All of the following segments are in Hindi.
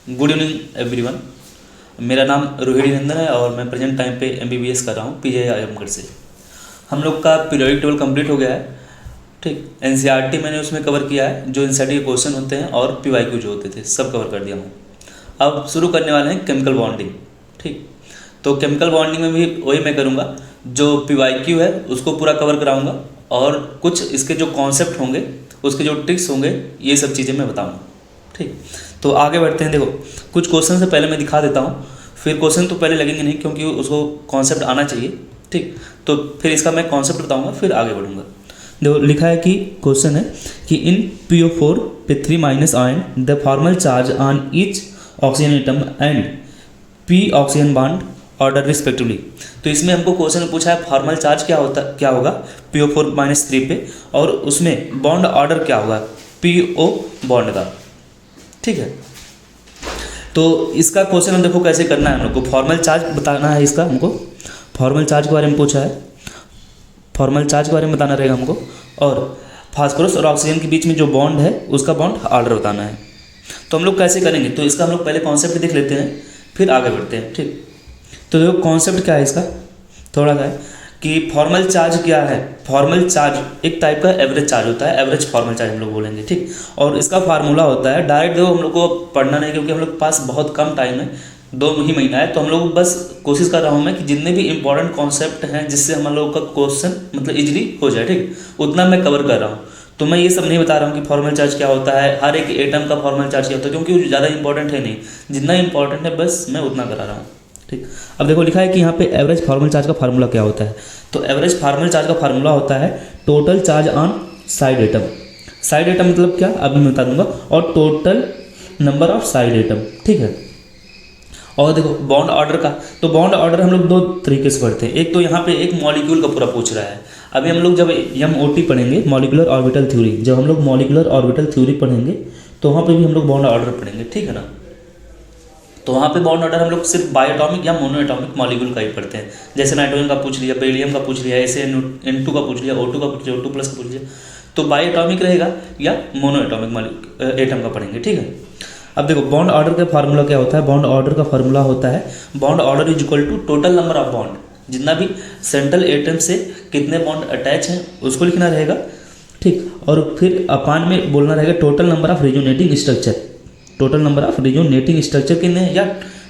Good evening everyone. मेरा नाम रोहिणी नंदन है और मैं प्रेजेंट टाइम पे एमबीबीएस कर रहा हूँ पीजे आजमगढ़ से। हम लोग का पीरियोडिक टेबल कंप्लीट हो गया है। ठीक, एनसीईआरटी मैंने उसमें कवर किया है, जो एनसीईआरटी के क्वेश्चन होते हैं और पीवाईक्यू जो होते थे सब कवर कर दिया हूँ। अब शुरू करने वाले हैं केमिकल बॉन्डिंग। ठीक, तो केमिकल बॉन्डिंग में भी वही मैं करूँगा, जो पीवाईक्यू है उसको पूरा कवर कराऊँगा और कुछ इसके जो कॉन्सेप्ट होंगे, उसके जो ट्रिक्स होंगे, ये सब चीज़ें मैं बताऊँगा। ठीक, तो आगे बढ़ते हैं। देखो, कुछ क्वेश्चन से पहले मैं दिखा देता हूँ, फिर क्वेश्चन तो पहले लगेंगे नहीं क्योंकि उसको कॉन्सेप्ट आना चाहिए। ठीक, तो फिर इसका मैं कॉन्सेप्ट बताऊँगा, फिर आगे बढ़ूँगा। देखो, लिखा है कि क्वेश्चन है कि इन PO4 पे 3 minus ion the formal charge on each oxygen atom and P oxygen bond order respectively. तो इसमें हमको क्वेश्चन पूछा है फॉर्मल चार्ज क्या होगा PO4-3 पे, और उसमें बॉन्ड ऑर्डर क्या होगा PO बॉन्ड का। ठीक है, तो इसका क्वेश्चन हम देखो कैसे करना है। हम लोग को फॉर्मल चार्ज बताना है, इसका हमको फॉर्मल चार्ज के बारे में पूछा है, फॉर्मल चार्ज के बारे में बताना रहेगा हमको, और फास्फोरस और ऑक्सीजन के बीच में जो बॉन्ड है उसका बॉन्ड ऑर्डर बताना है। तो हम लोग कैसे करेंगे, तो इसका हम लोग पहले कॉन्सेप्ट देख लेते हैं, फिर आगे बढ़ते हैं। ठीक, तो देखो कॉन्सेप्ट क्या है इसका, थोड़ा सा है कि फॉर्मल चार्ज क्या है। फॉर्मल चार्ज एक टाइप का एवरेज चार्ज होता है, एवरेज फॉर्मल चार्ज हम लोग बोलेंगे। ठीक, और इसका फार्मूला होता है, डायरेक्ट देखो हम लोग को पढ़ना नहीं क्योंकि हम लोग के पास बहुत कम टाइम है, 2 ही महीना है। तो हम लोग बस कोशिश कर रहा हूँ मैं कि जितने भी इंपॉर्टेंट कॉन्सेप्ट हैं जिससे हम लोग का क्वेश्चन मतलब इजीली हो जाए, ठीक, उतना मैं कवर कर रहा हूँ। तो मैं ये सब नहीं बता रहा हूँ कि फॉर्मल चार्ज क्या होता है, हर एक एटम का फॉर्मल चार्ज क्या होता है, क्योंकि वो ज़्यादा इंपॉर्टेंट है नहीं, जितना इंपॉर्टेंट है बस मैं उतना करा रहा हूँ। ठीक, अब देखो लिखा है कि यहाँ पे एवरेज फॉर्मल चार्ज का फार्मूला क्या होता है। तो एवरेज फॉर्मल चार्ज का फार्मूला होता है total charge on side atom. Side atom मतलब क्या, अभी मैं बता दूंगा, और total number of side atom. ठीक है, और देखो बॉन्ड ऑर्डर का, तो बॉन्ड ऑर्डर हम लोग 2 तरीके से पढ़ते हैं। एक तो यहाँ पे एक मॉलिक्यूल का पूरा पूछ रहा है। अभी हम लोग जब MOT पढ़ेंगे, मॉलिकुलर ऑर्बिटल थ्योरी, जब हम लोग मॉलिकुलर ऑर्बिटल थ्योरी पढ़ेंगे तो वहाँ पे भी हम लोग बॉन्ड ऑर्डर पढ़ेंगे। ठीक है ना, तो वहाँ पे बॉन्ड ऑर्डर हम लोग सिर्फ बायोटॉमिक या मोनोएटॉमिक मॉलिक्यूल का ही पढ़ते हैं। जैसे नाइट्रोजन का पूछ लिया, बेरिलियम का पूछ लिया, ऐसे N2 का पूछ लिया, O2 का पूछ लिया, O2 प्लस का पूछ लिया, तो बायोटॉमिक रहेगा या मोनोएटॉमिक एटम का पढ़ेंगे। ठीक है, अब देखो बॉन्ड ऑर्डर का फार्मूला क्या होता है। बॉन्ड ऑर्डर का फार्मूला होता है bond order is equal to total number of bond, जितना भी सेंट्रल एटम से कितने बॉन्ड अटैच हैं उसको लिखना रहेगा। ठीक, और फिर अपान में बोलना रहेगा total number of resonating structure. Total number of resonating structure कितने हैं, या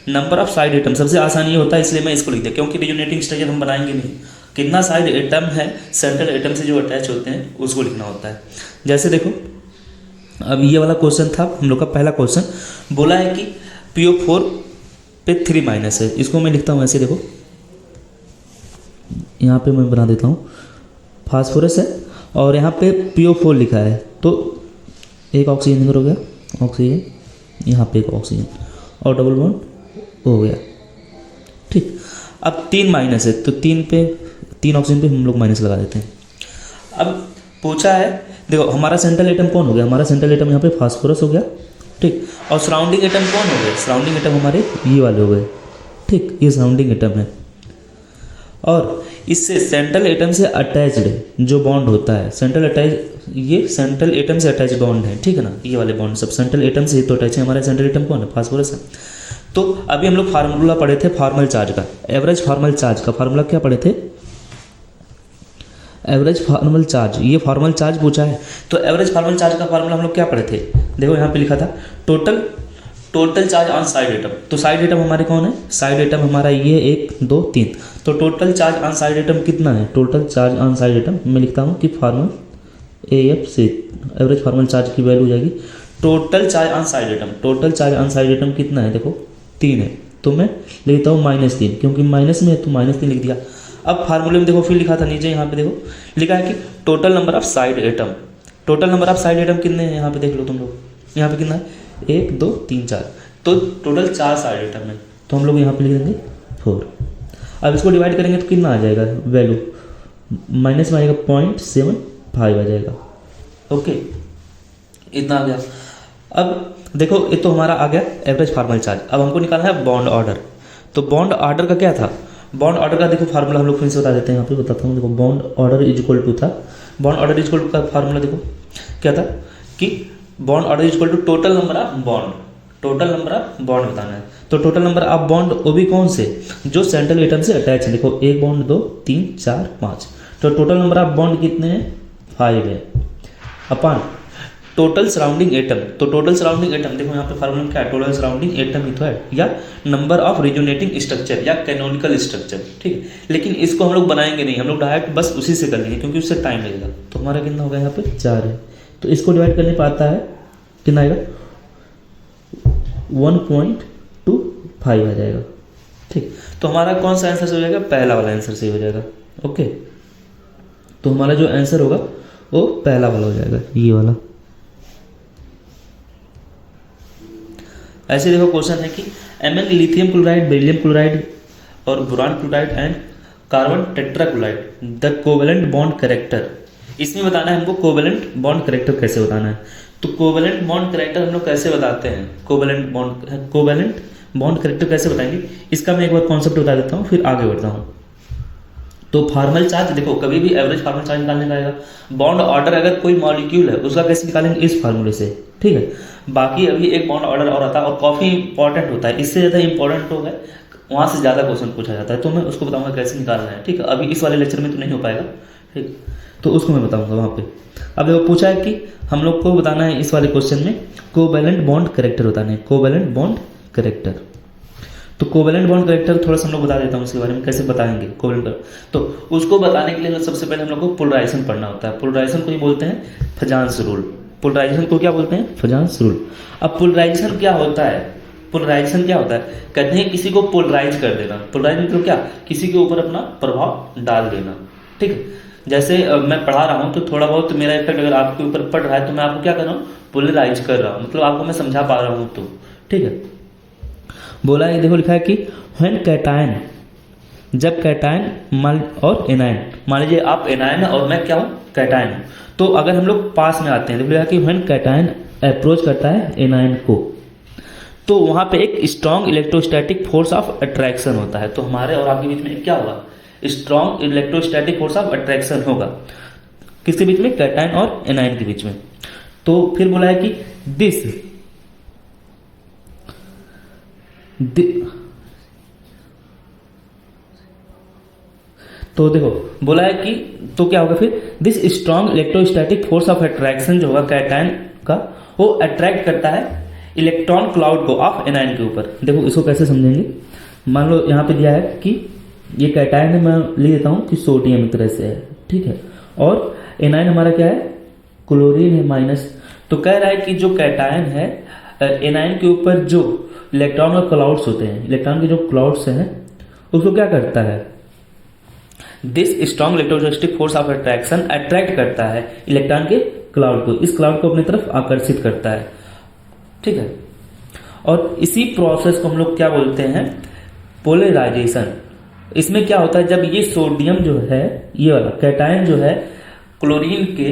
नंबर ऑफ साइड एटम। सबसे आसानी ये होता है, इसलिए मैं इसको लिख दिया, क्योंकि रेजोनेटिंग स्ट्रक्चर हम बनाएंगे नहीं, कितना साइड एटम है सेंट्रल एटम से जो अटैच होते हैं उसको लिखना होता है। जैसे देखो, अब ये वाला क्वेश्चन था हम लोग का पहला क्वेश्चन, बोला है कि PO4 पे 3 माइनस है। इसको मैं लिखता हूँ ऐसे, देखो यहाँ पे मैं बना देता हूँ, फास्फोरस है और यहाँ पे PO4 लिखा है, तो एक ऑक्सीजन इधर हो गया, ऑक्सीजन यहाँ पे एक ऑक्सीजन और डबल बॉन्ड हो गया। ठीक, अब 3 माइनस है, तो 3 ऑक्सीजन पे हम लोग माइनस लगा देते हैं। अब पूछा है, देखो हमारा सेंट्रल एटम कौन हो गया, हमारा सेंट्रल एटम यहाँ पे फास्फोरस हो गया। ठीक, और सराउंडिंग एटम कौन हो गए, सराउंडिंग एटम हमारे ये वाले हो गए। ठीक, ये सराउंडिंग एटम है, और इससे सेंट्रल एटम से अटैच्ड जो बॉन्ड होता है, सेंट्रल अटैच, ये सेंट्रल एटम से अटैच बॉन्ड है। ठीक है ना, ये वाले बॉन्ड सब सेंट्रल एटम से ही तो अटैच है। हमारा सेंट्रल एटम कौन है, फास्फोरस है। तो अभी हम लोग फार्मूला पढ़े थे फॉर्मल चार्ज का, एवरेज फॉर्मल चार्ज का फार्मूला क्या पढ़े थे, एवरेज फॉर्मल चार्ज। ये फॉर्मल चार्ज पूछा है, तो एवरेज फॉर्मल चार्ज का फार्मूला हम लोग क्या पढ़े थे, देखो यहाँ पे लिखा था total charge on side atom. तो साइड एटम हमारे कौन है, साइड एटम हमारा ये 1 2 3, तो total charge on side atom कितना है, total charge on side atom मैं लिखता हूँ कि फॉर्मल AF से एवरेज फॉर्मल चार्ज की वैल्यू हो जाएगी total charge on side atom. Total charge on side atom कितना है, देखो 3 है, तो मैं लिखता हूँ -3, क्योंकि माइनस में है तो -3 लिख दिया। अब फार्मूले में देखो फिर लिखा था नीचे, यहाँ पे देखो लिखा है कि total number of side atom. Total number of side atom कितने हैं, यहाँ पे देख लो तुम लोग, यहाँ पे कितना है 1 2 3 4, तो टोटल 4 साइड एटम है, तो हम लोग यहाँ पे लिख देंगे 4। अब इसको डिवाइड करेंगे तो कितना आ जाएगा वैल्यू, माइनस में आएगा 0.75 आ जाएगा। ओके, इतना आ गया। अब देखो ये तो हमारा आ गया एवरेज फॉर्मल चार्ज। अब हमको निकालना है बॉन्ड ऑर्डर। तो बॉन्ड ऑर्डर का क्या था, बॉन्ड ऑर्डर का देखो फार्मूला हम लोग फिर से बता देते हैं, यहाँ पे बताता हूँ। देखो bond order is equal to था, bond order is equal to का फार्मूला देखो क्या था कि bond order is equal to total number of bond. Total number of bond बताना है। तो टोटल नंबर ऑफ बॉन्ड वो भी कौन से, जो सेंट्रल एटम से अटैच है। देखो 1 बॉन्ड 2 3 4 5, तो टोटल नंबर ऑफ बॉन्ड कितने हैं, 5 है। अपन टोटल सराउंडिंग एटम, तो टोटल सराउंडिंग एटम देखो यहाँ पे फार्मूला क्या है, टोटल सराउंडिंग एटम ही तो है, या नंबर ऑफ रिजोनेटिंग स्ट्रक्चर या कैनोनिकल स्ट्रक्चर, ठीक है। लेकिन इसको हम लोग बनाएंगे नहीं, हम लोग डायरेक्ट बस उसी से कर लेंगे क्योंकि उससे टाइम लगेगा। तो हमारा कितना होगा, यहाँ पे 4 है, तो इसको डिवाइड करने पाता है कितना आएगा, 1.25 आ जाएगा, ठीक। तो हमारा कौन सा आंसर से हो जाएगा, पहला वाला आंसर सही हो जाएगा, ओके। तो हमारा जो आंसर होगा वो पहला वाला हो जाएगा, ये वाला। ऐसे देखो क्वेश्चन है कि MN lithium chloride, beryllium chloride और boron chloride and carbon tetrachloride the covalent bond character. इसमें बताना है हमको कोवेलेंट बॉन्ड कैरेक्टर कैसे बताना है। तो कोवेलेंट बॉन्ड कैरेक्टर हम लोग कैसे बताते हैं, कोवेलेंट बॉन्ड कैरेक्टर कैसे बताएंगे, इसका मैं एक बार कॉन्सेप्ट बता देता हूँ फिर आगे बढ़ता हूँ। तो फार्मल चार्ज देखो, कभी भी एवरेज फार्मल चार्ज निकालने का आएगा। बॉन्ड ऑर्डर अगर कोई मॉलिक्यूल है उसका कैसे निकालेंगे, इस फार्मूले से, ठीक है। बाकी अभी एक बॉन्ड ऑर्डर और आता है और काफ़ी इंपॉर्टेंट होता है, इससे ज़्यादा इंपॉर्टेंट हो है वहाँ से ज़्यादा क्वेश्चन पूछा जाता है, तो मैं उसको बताऊंगा कैसे निकालना है, ठीक है। अभी इस वाले लेक्चर में तो नहीं हो पाएगा, ठीक, तो उसको मैं बताऊंगा वहाँ पे। अब देखो पूछा है कि हम लोग को बताना है इस वाले क्वेश्चन में कोवेलेंट बॉन्ड कैरेक्टर बताना है, कोवेलेंट बॉन्ड कैरेक्टर। तो कोवेलेंट बॉन्ड कैरेक्टर थोड़ा सा हम लोग बता देता हूँ उसके बारे में कैसे बताएंगे कोवेलेंट। तो उसको बताने के लिए सबसे पहले हम लोग को पोलराइजेशन पढ़ना होता है। पोलराइजेशन को ही बोलते हैं फजांस रूल। पोलराइजेशन को क्या बोलते हैं, फजांस रूल। अब पोलराइजेशन क्या होता है, पोलराइजेशन क्या होता है, कहते हैं किसी को पोलराइज कर देना। पोलराइज मतलब क्या, किसी के ऊपर अपना प्रभाव डाल देना, ठीक है। जैसे मैं पढ़ा रहा हूँ तो थोड़ा बहुत मेरा इफेक्ट अगर आपके ऊपर पड़ रहा है तो मैं आपको क्या कर रहा हूँ, पोलराइज कर रहा हूँ, मतलब आपको मैं समझा पा रहा हूँ, तो ठीक है। बोला है, देखो लिखा है कि व्हेन कैटायन, जब कैटायन और एनायन, मान लीजिए आप एनायन और मैं क्या हूँ, कैटायन, तो अगर हम लोग पास में आते हैं, देखो लिखा है कि व्हेन कैटायन अप्रोच करता है एनायन को, तो वहाँ पे एक strong electrostatic force of attraction होता है। तो हमारे और आपके बीच में क्या होगा, strong electrostatic force of attraction होगा, किसके बीच में, कैटायन और एनायन के बीच में। तो फिर बोला है कि दिस तो देखो बोला है कि तो क्या होगा फिर, this strong electrostatic force of attraction जो होगा कैटायन का, वो अट्रैक्ट करता है इलेक्ट्रॉन क्लाउड को ऑफ एनायन के ऊपर। देखो इसको कैसे समझेंगे, मान लो यहाँ पे दिया है कि ये कैटायन है, मैं ले लेता हूँ कि सोडियम एक तरह से है, ठीक है, और एनायन हमारा क्या है, क्लोरीन है माइनस। तो कह रहा है कि जो कैटायन है एनायन के ऊपर जो इलेक्ट्रॉन और क्लाउड्स होते हैं, इलेक्ट्रॉन के जो क्लाउड्स हैं उसको क्या करता है, this strong electrostatic force of attraction attract करता है इलेक्ट्रॉन के क्लाउड को, इस क्लाउड को अपनी तरफ आकर्षित करता है, ठीक है। और इसी प्रोसेस को हम लोग क्या बोलते हैं, पोलराइजेशन। इसमें क्या होता है, जब ये सोडियम जो है, ये वाला कैटायन जो है क्लोरीन के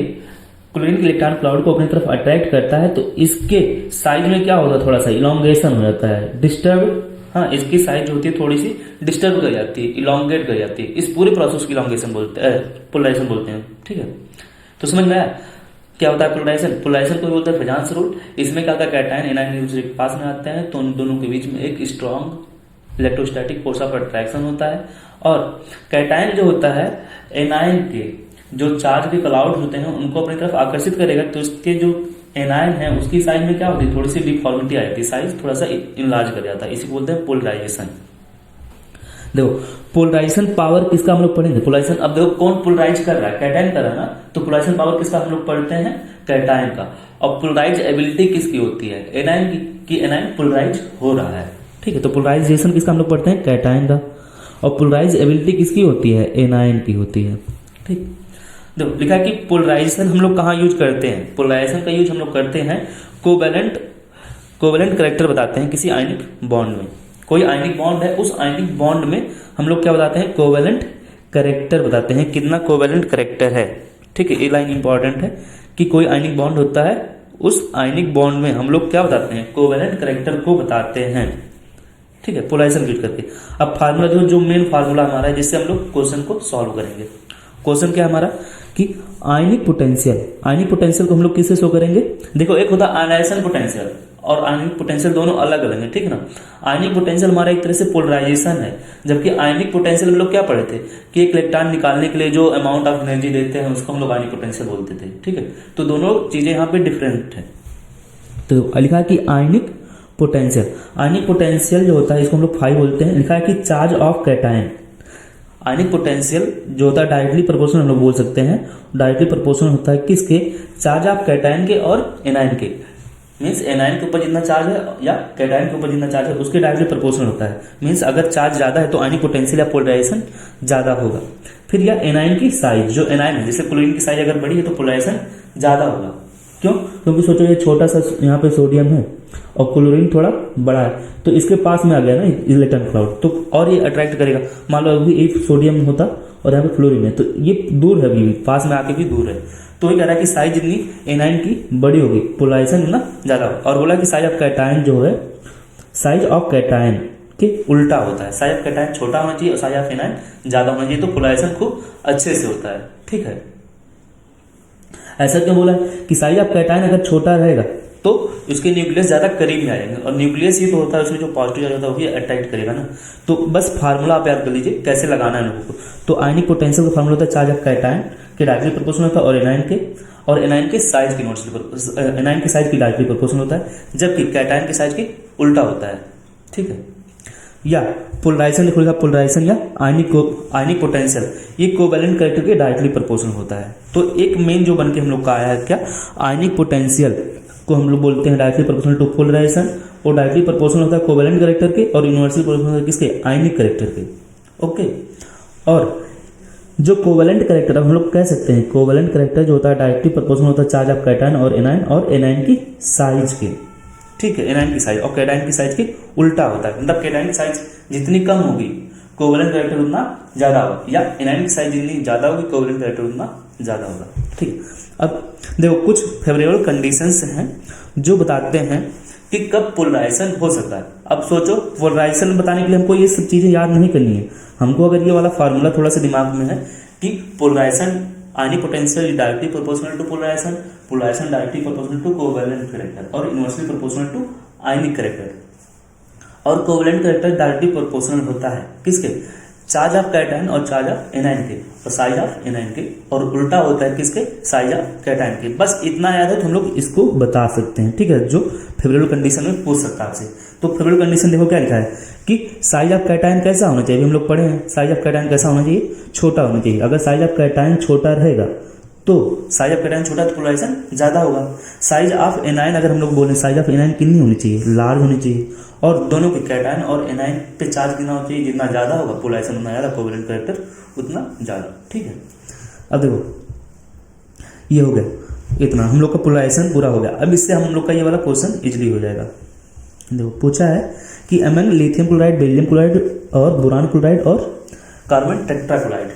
इलेक्ट्रॉन क्लाउड को अपनी तरफ अट्रैक्ट करता है, तो इसके साइज में क्या होता है, थोड़ा सा इलोंगेशन हो जाता है, डिस्टर्ब, हाँ इसकी साइज होती है थोड़ी सी डिस्टर्ब कर जाती है, इलोंगेट कर जाती है। इस पूरे प्रोसेस की इलोंगेशन बोलते हैं, पोलराइजेशन बोलते हैं, ठीक है। तो समझ में आया क्या होता है पोलराइजेशन। पोलराइजेशन को बोलते हैं फजांस रूल। इसमें क्या होता है, कैटायन एनायन एक दूसरे के पास में आते हैं तो उन दोनों के बीच में एक strong electrostatic force of attraction होता है, और कैटायन जो होता है एनायन के जो चार्ज के क्लाउड होते हैं उनको अपनी तरफ आकर्षित करेगा, तो इसके जो एनायन है उसकी साइज में क्या होती है, थोड़ी सी डिफॉर्मिटी आ जाती है, साइज थोड़ा सा इनलार्ज कर जाता है, इसी को बोलते हैं पोलराइजेशन। देखो पोलराइजेशन पावर किसका हम लोग पढ़ेंगे, पोलराइजेशन। अब देखो कौन पोलराइज कर रहा है, कैटायन कर रहा है ना, तो पोलराइजेशन पावर किसका हम लोग पढ़ते हैं, कैटायन का। और पोलराइज एबिलिटी किसकी होती है, एनायन की एनायन पोलराइज हो रहा है, ठीक है। तो पोलराइजेशन किसका हम लोग पढ़ते हैं, कैटायन का, और पोलराइज एबिलिटी किसकी होती है, एनायन की होती है, ठीक। देखो लिखा है कि पोलराइजेशन हम लोग कहाँ यूज करते हैं, पोलराइजेशन का यूज हम लोग करते हैं कोवेलेंट कैरेक्टर बताते हैं किसी आयनिक बॉन्ड में। कोई आयनिक बॉन्ड है, उस आयनिक बॉन्ड में हम लोग क्या बताते हैं, कोवेलेंट कैरेक्टर बताते हैं, कितना कोवेलेंट कैरेक्टर है, ठीक है। ये लाइन इंपॉर्टेंट है कि कोई आयनिक बॉन्ड होता है, उस आयनिक बॉन्ड में हम लोग क्या बताते हैं, कोवेलेंट कैरेक्टर को बताते हैं, ठीक है, पोलराइजेशन यूज करके। अब फार्मूला जो मेन फार्मूला हमारा है जिससे हम लोग क्वेश्चन को सॉल्व करेंगे। क्वेश्चन क्या हमारा कि आयनिक पोटेंशियल को हम लोग किससे शो करेंगे। देखो एक होता है आयनाइजेशन पोटेंशियल और आयनिक पोटेंशियल दोनों अलग अलग हैं, ठीक है ना। आयनिक पोटेंशियल हमारा एक तरह से पोलराइजेशन है, जबकि आयनिक पोटेंशियल हम लोग क्या पढ़े थे कि एक इलेक्ट्रॉन निकालने के लिए जो अमाउंट ऑफ एनर्जी देते हैं उसको हम लोग आयनिक पोटेंशियल बोलते थे, ठीक है। तो दोनों चीजें यहाँ पे डिफरेंट है। तो लिखा है कि आयनिक पोटेंशियल जो होता है इसको हम लोग फाई बोलते हैं। लिखा है कि charge of cation, ionic potential जो होता है डायरेक्टली प्रोपोर्शनल हम लोग बोल सकते हैं। डायरेक्टली प्रोपोर्शनल होता है किसके, चार्ज ऑफ कैटायन के और एनायन के। मीन्स एनायन के ऊपर जितना चार्ज है या कैटायन के ऊपर जितना चार्ज है उसके डायरेक्टली प्रोपोर्शनल होता है। मीन्स अगर चार्ज ज्यादा है तो आयनिक पोटेंशियल या पोलराइजेशन ज्यादा होगा। फिर या एनायन की साइज, जो एनायन है जैसे क्लोरीन की साइज अगर बड़ी है तो पोलराइजेशन ज्यादा होगा। क्यों, क्योंकि सोचो ये छोटा सा यहाँ पे सोडियम है और क्लोरीन थोड़ा बड़ा है, तो इसके पास में आ गया ना इलेक्ट्रॉन क्लाउड, तो और ये अट्रैक्ट करेगा। मान लो अभी एक सोडियम होता और यहाँ पे फ्लोरीन है, तो ये दूर है, अभी पास में आके भी दूर है। तो ये कह रहा है कि साइज जितनी एनायन की बड़ी होगी पोलराइजेशन उतना ज्यादा होगा। और बोला कि साइज ऑफ कैटायन जो है, साइज ऑफ कैटायन के उल्टा होता है। साइज ऑफ कैटायन छोटा होना चाहिए और साइज ऑफ एनायन ज्यादा होना चाहिए, तो पोलराइजेशन खूब अच्छे से होता है, ठीक है। ऐसा क्यों बोला कि साइज ऑफ कैटायन अगर छोटा रहेगा तो उसके न्यूक्लियस ज्यादा करीब में आएंगे, और न्यूक्लियस ही तो होता है उसमें जो पॉजिटिव चार्ज होता है वही अट्रैक्ट करेगा ना। तो बस फार्मूला आप याद कर लीजिए कैसे लगाना है लोगों को। तो आयनिक पोटेंशियल का फार्मूला होता है चार्ज ऑफ कैटायन के डायरेक्टली प्रोपोर्शनल होता है, और एनायन के साइज की एनायन के साइज की डायरेक्टली प्रोपोर्शनल होता है, जबकि कैटायन के साइज की उल्टा होता है, ठीक है। या पोलराइजेशन लिखोगा, पोलराइजेशन या आयनिक पोटेंशियल ये कोवैलेंट कैरेक्टर के डायरेक्टली प्रोपोर्शनल होता है। तो एक मेन जो बनके हम लोग का आया है क्या, आयनिक पोटेंशियल को हम लोग बोलते हैं डायरेक्टली प्रोपोर्शनल टू पोलराइजेशन, और डायरेक्टली प्रोपोर्शनल होता है कोवैलेंट कैरेक्टर के, और यूनिवर्सल प्रोपोर्शनल किसके, आयनिक कैरेक्टर के, ओके। और जो कोवैलेंट कैरेक्टर हम लोग कह सकते हैं, कोवैलेंट कैरेक्टर जो होता है डायरेक्टली प्रोपोर्शनल होता है चार्ज ऑफ कैटायन और एनायन की साइज के, ठीक है। एनायन की साइज और कैटायन की साइज के उल्टा होता है, मतलब कैटायन की साइज जितनी कम होगी कोवैलेंट कैरेक्टर उतना ज्यादा होगा, या एनायन की साइज जितनी ज्यादा होगी कोवैलेंट कैरेक्टर उतना ज्यादा होगा, ठीक। अब देखो कुछ फेवरेबल कंडीशंस हैं जो बताते हैं कि कब पोलराइजेशन हो सकता है। अब सोचो पोलराइजेशन बताने के लिए हमको ये सब चीजें याद नहीं करनी है, हमको अगर ये वाला फार्मूला थोड़ा सा दिमाग में है कि polarization ionic potential directly proportional to polarization, polarization directly proportional to covalent character, और inversely proportional to ionic character. और कोवैलेंट कैरेक्टर डायरेक्टली प्रोपोर्शनल होता है किसके, चार्ज ऑफ कैटायन और चार्ज ऑफ एनायन के, और साइज ऑफ एनायन के, और उल्टा होता है किसके, साइज ऑफ कैटायन के। बस इतना याद है तो हम लोग इसको बता सकते हैं, ठीक है, जो फेवरेबल कंडीशन में पूछ सकता है आपसे। तो फेवरेबल कंडीशन देखो क्या लिखा है कि साइज ऑफ कैटायन कैसा होना चाहिए, हम लोग पढ़े हैं साइज ऑफ कैटायन कैसा होना चाहिए, छोटा होना चाहिए। अगर साइज ऑफ कैटायन छोटा रहेगा तो साइज ऑफ कैटायन छोटा तो पोलराइजेशन ज्यादा होगा। साइज ऑफ एनायन अगर हम लोग बोले, साइज ऑफ एनायन कितनी होनी चाहिए, लार्ज होनी चाहिए, और दोनों के कैटायन और एनायन पे चार्ज कितना होना चाहिए, जितना ज्यादा होगा पोलराइजेशन उतना ज्यादा, कोवैलेंट कैरेक्टर उतना ज्यादा, ठीक है। अब देखो ये हो गया, इतना हम लोग का पोलराइजेशन पूरा हो गया। अब इससे हम लोग का ये वाला क्वेश्चन इजिली हो जाएगा। देखो पूछा है कि among lithium chloride, beryllium chloride और बोरान क्लोराइड और कार्बन टेट्राक्लोराइड,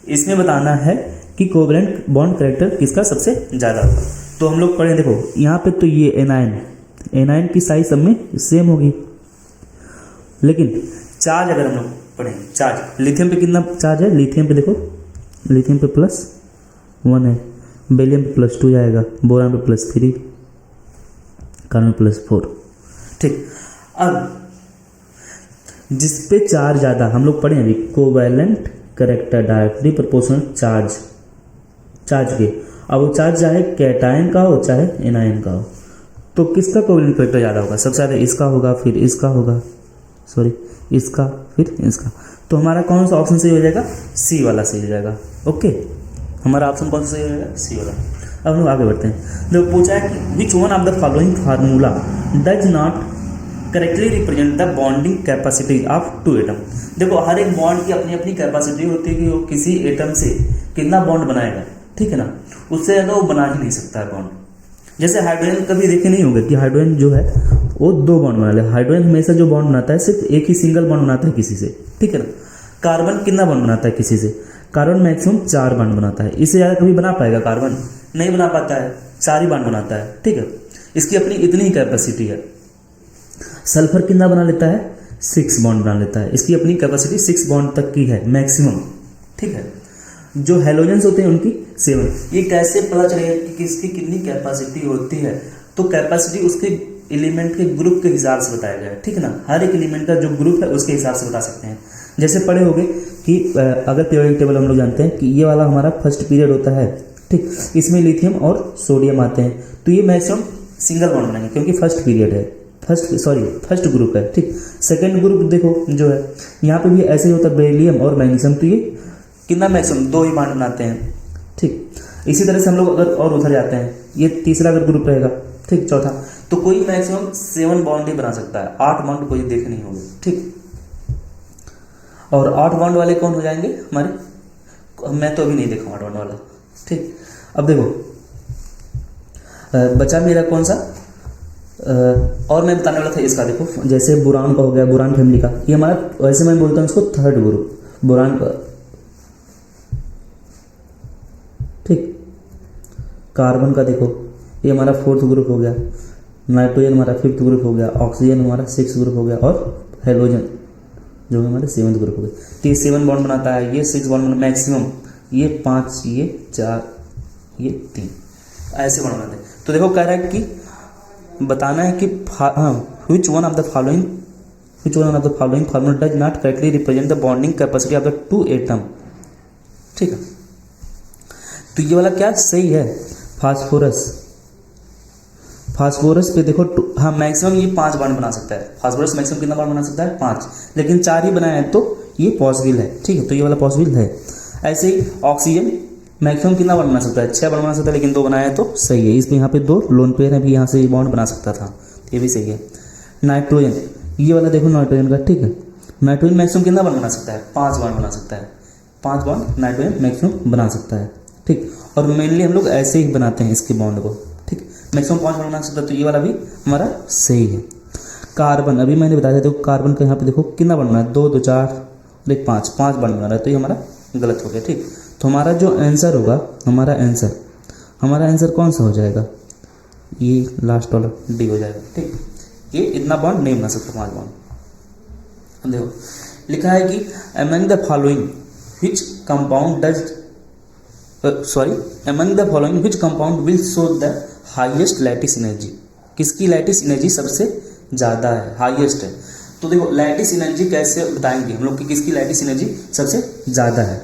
इसमें बताना है कि कोवैलेंट बॉन्ड कैरेक्टर किसका सबसे ज्यादा होगा। तो हम लोग पढ़े, देखो यहाँ पे तो ये एनायन की साइज सब में सेम होगी, लेकिन चार्ज अगर हम लोग पढ़े, चार्ज लिथियम पे कितना चार्ज है, लिथियम पे देखो, लिथियम पे +1 है, बेरिलियम पे +2 जाएगा, बोरान पे +3, कार्बन +4, ठीक। अब जिस पे चार्ज ज्यादा हम लोग पढ़े अभी, covalent character directly proportional charge के, अब वो चार्ज चाहे कैटायन का हो चाहे एनायन का हो, तो किसका कोवैलेंट कैरेक्टर ज्यादा होगा, सबसे ज्यादा इसका होगा, फिर इसका होगा, सॉरी इसका, फिर इसका। तो हमारा कौन सा ऑप्शन सही हो जाएगा, सी वाला सही हो जाएगा, ओके। हमारा ऑप्शन कौन सा सही हो जाएगा, सी वाला। अब हम लोग आगे बढ़ते हैं। जो पूछा है कि which one of the following formula does not correctly represent the bonding capacity of 2 atom. देखो हर एक बॉन्ड की अपनी अपनी कैपेसिटी होती है कि वो किसी एटम से कितना बॉन्ड बनाएगा, ठीक है ना, उससे ज्यादा वो बना ही नहीं सकता है बॉन्ड। जैसे हाइड्रोजन कभी देखे नहीं होंगे कि हाइड्रोजन जो है वो 2 बॉन्ड बना ले, हाइड्रोजन हमेशा जो बॉन्ड बनाता है सिर्फ एक ही सिंगल बॉन्ड बनाता है किसी से, ठीक है ना। कार्बन कितना बॉन्ड बनाता है किसी से, कार्बन मैक्सिमम 4 बॉन्ड बनाता है, इससे ज्यादा कभी बना पाएगा कार्बन, नहीं बना पाता है, 4 ही बॉन्ड बनाता है, ठीक है। इसकी अपनी इतनी ही कैपेसिटी है। सल्फर कितना बना लेता है, 6 बॉन्ड बना लेता है, इसकी अपनी कैपेसिटी 6 बॉन्ड तक की है मैक्सिमम, ठीक है। जो हेलोजेंस होते हैं उनकी 7। ये कैसे पता चलेगा कि किसकी कितनी कैपेसिटी होती है, तो कैपेसिटी उसके एलिमेंट के ग्रुप के हिसाब से बताया गया है, ठीक है ना। हर एक एलिमेंट का जो ग्रुप है उसके हिसाब से बता सकते हैं। जैसे पढ़े होंगे कि अगर पीरियोडिक टेबल हम लोग जानते हैं कि ये वाला हमारा फर्स्ट पीरियड होता है, ठीक, इसमें लिथियम और सोडियम आते हैं, तो ये मैक्सिमम सिंगल बॉन्ड बनाएंगे क्योंकि फर्स्ट पीरियड है, फर्स्ट ग्रुप है, ठीक। सेकेंड ग्रुप देखो जो है यहाँ पे भी ऐसे ही होता है, बेरिलियम और मैग्नीशियम, तो ये कितना मैक्सिमम 2 ही बॉन्ड बनाते हैं, ठीक। इसी तरह से हम लोग अगर और उधर जाते हैं, ये तीसरा अगर ग्रुप रहेगा, ठीक, चौथा, तो कोई मैक्सिमम 7 बॉन्ड ही बना सकता है, 8 बॉन्ड कोई देखे नहीं होंगे, ठीक। और 8 बॉन्ड वाले कौन हो जाएंगे हमारे, मैं तो अभी नहीं देखा 8 बॉन्ड वाला, ठीक। अब देखो बचा मेरा कौन सा, और मैं बताने वाला था इसका, देखो जैसे बोरान का हो गया, बोरान फैमिली का, ये हमारा, वैसे मैं बोलता हूँ इसको थर्ड ग्रुप बोरान का, ठीक। कार्बन का देखो ये हमारा 4th ग्रुप हो गया, नाइट्रोजन हमारा 5th ग्रुप हो गया, ऑक्सीजन हमारा 6th ग्रुप हो गया, और हाइड्रोजन जो हमारे 7th ग्रुप हो गया। तो ये 7 बॉन्ड बनाता है, ये 6 बॉन्ड मैक्सिमम, ये 5, ये 4, ये 3, ऐसे बॉन्ड बनाते हैं। तो देखो कह रहा है कि बताना है कि which one of the following formula does not correctly represent the bonding capacity of the 2 atom, ठीक है। तो ये वाला क्या सही है, फास्फोरस पे देखो हाँ मैक्सिमम ये 5 बॉन्ड बना सकता है, फास्फोरस मैक्सिमम कितना बॉन्ड बना सकता है 5, लेकिन 4 ही बनाया है तो ये पॉसिबल है, ठीक है, तो ये वाला पॉसिबल है। ऐसे ही ऑक्सीजन मैक्सिमम कितना बॉन्ड बना सकता है, 6 बॉन्ड बना सकता है, लेकिन 2 बनाया है तो सही है। इसमें यहाँ पे 2 लोन पेयर है, भी यहाँ से बॉन्ड बना सकता था, ये भी सही है। नाइट्रोजन, ये वाला देखो नाइट्रोजन का, ठीक है, नाइट्रोजन मैक्सिमम कितना बॉन्ड बना सकता है, 5 बॉन्ड बना सकता है, 5 बॉन्ड नाइट्रोजन मैक्सिमम बना सकता है, ठीक। और मेनली हम लोग ऐसे ही बनाते हैं इसके बॉन्ड को, ठीक, मैक्सिमम 5 बॉन्ड बना सकता है, तो ये वाला भी हमारा सही है। कार्बन, अभी मैंने बताया था, देखो कार्बन का यहाँ पे देखो कितना बॉन्ड बना है, 2, 2, 4, 5 बॉन्ड बना रहा है, तो ये हमारा गलत हो गया, ठीक। तो हमारा जो आंसर होगा, हमारा आंसर कौन सा हो जाएगा, ये लास्ट वाला डी हो जाएगा, ठीक। ये इतना बॉन्ड नहीं बना सकता 5 बॉन्ड। देखो लिखा है कि among the following which compound will show the highest lattice energy, किसकी लैटिस एनर्जी सबसे ज़्यादा है, हाईएस्ट है। तो देखो लैटिस एनर्जी कैसे बताएंगे हम लोग कि किसकी लैटिस एनर्जी सबसे ज़्यादा है,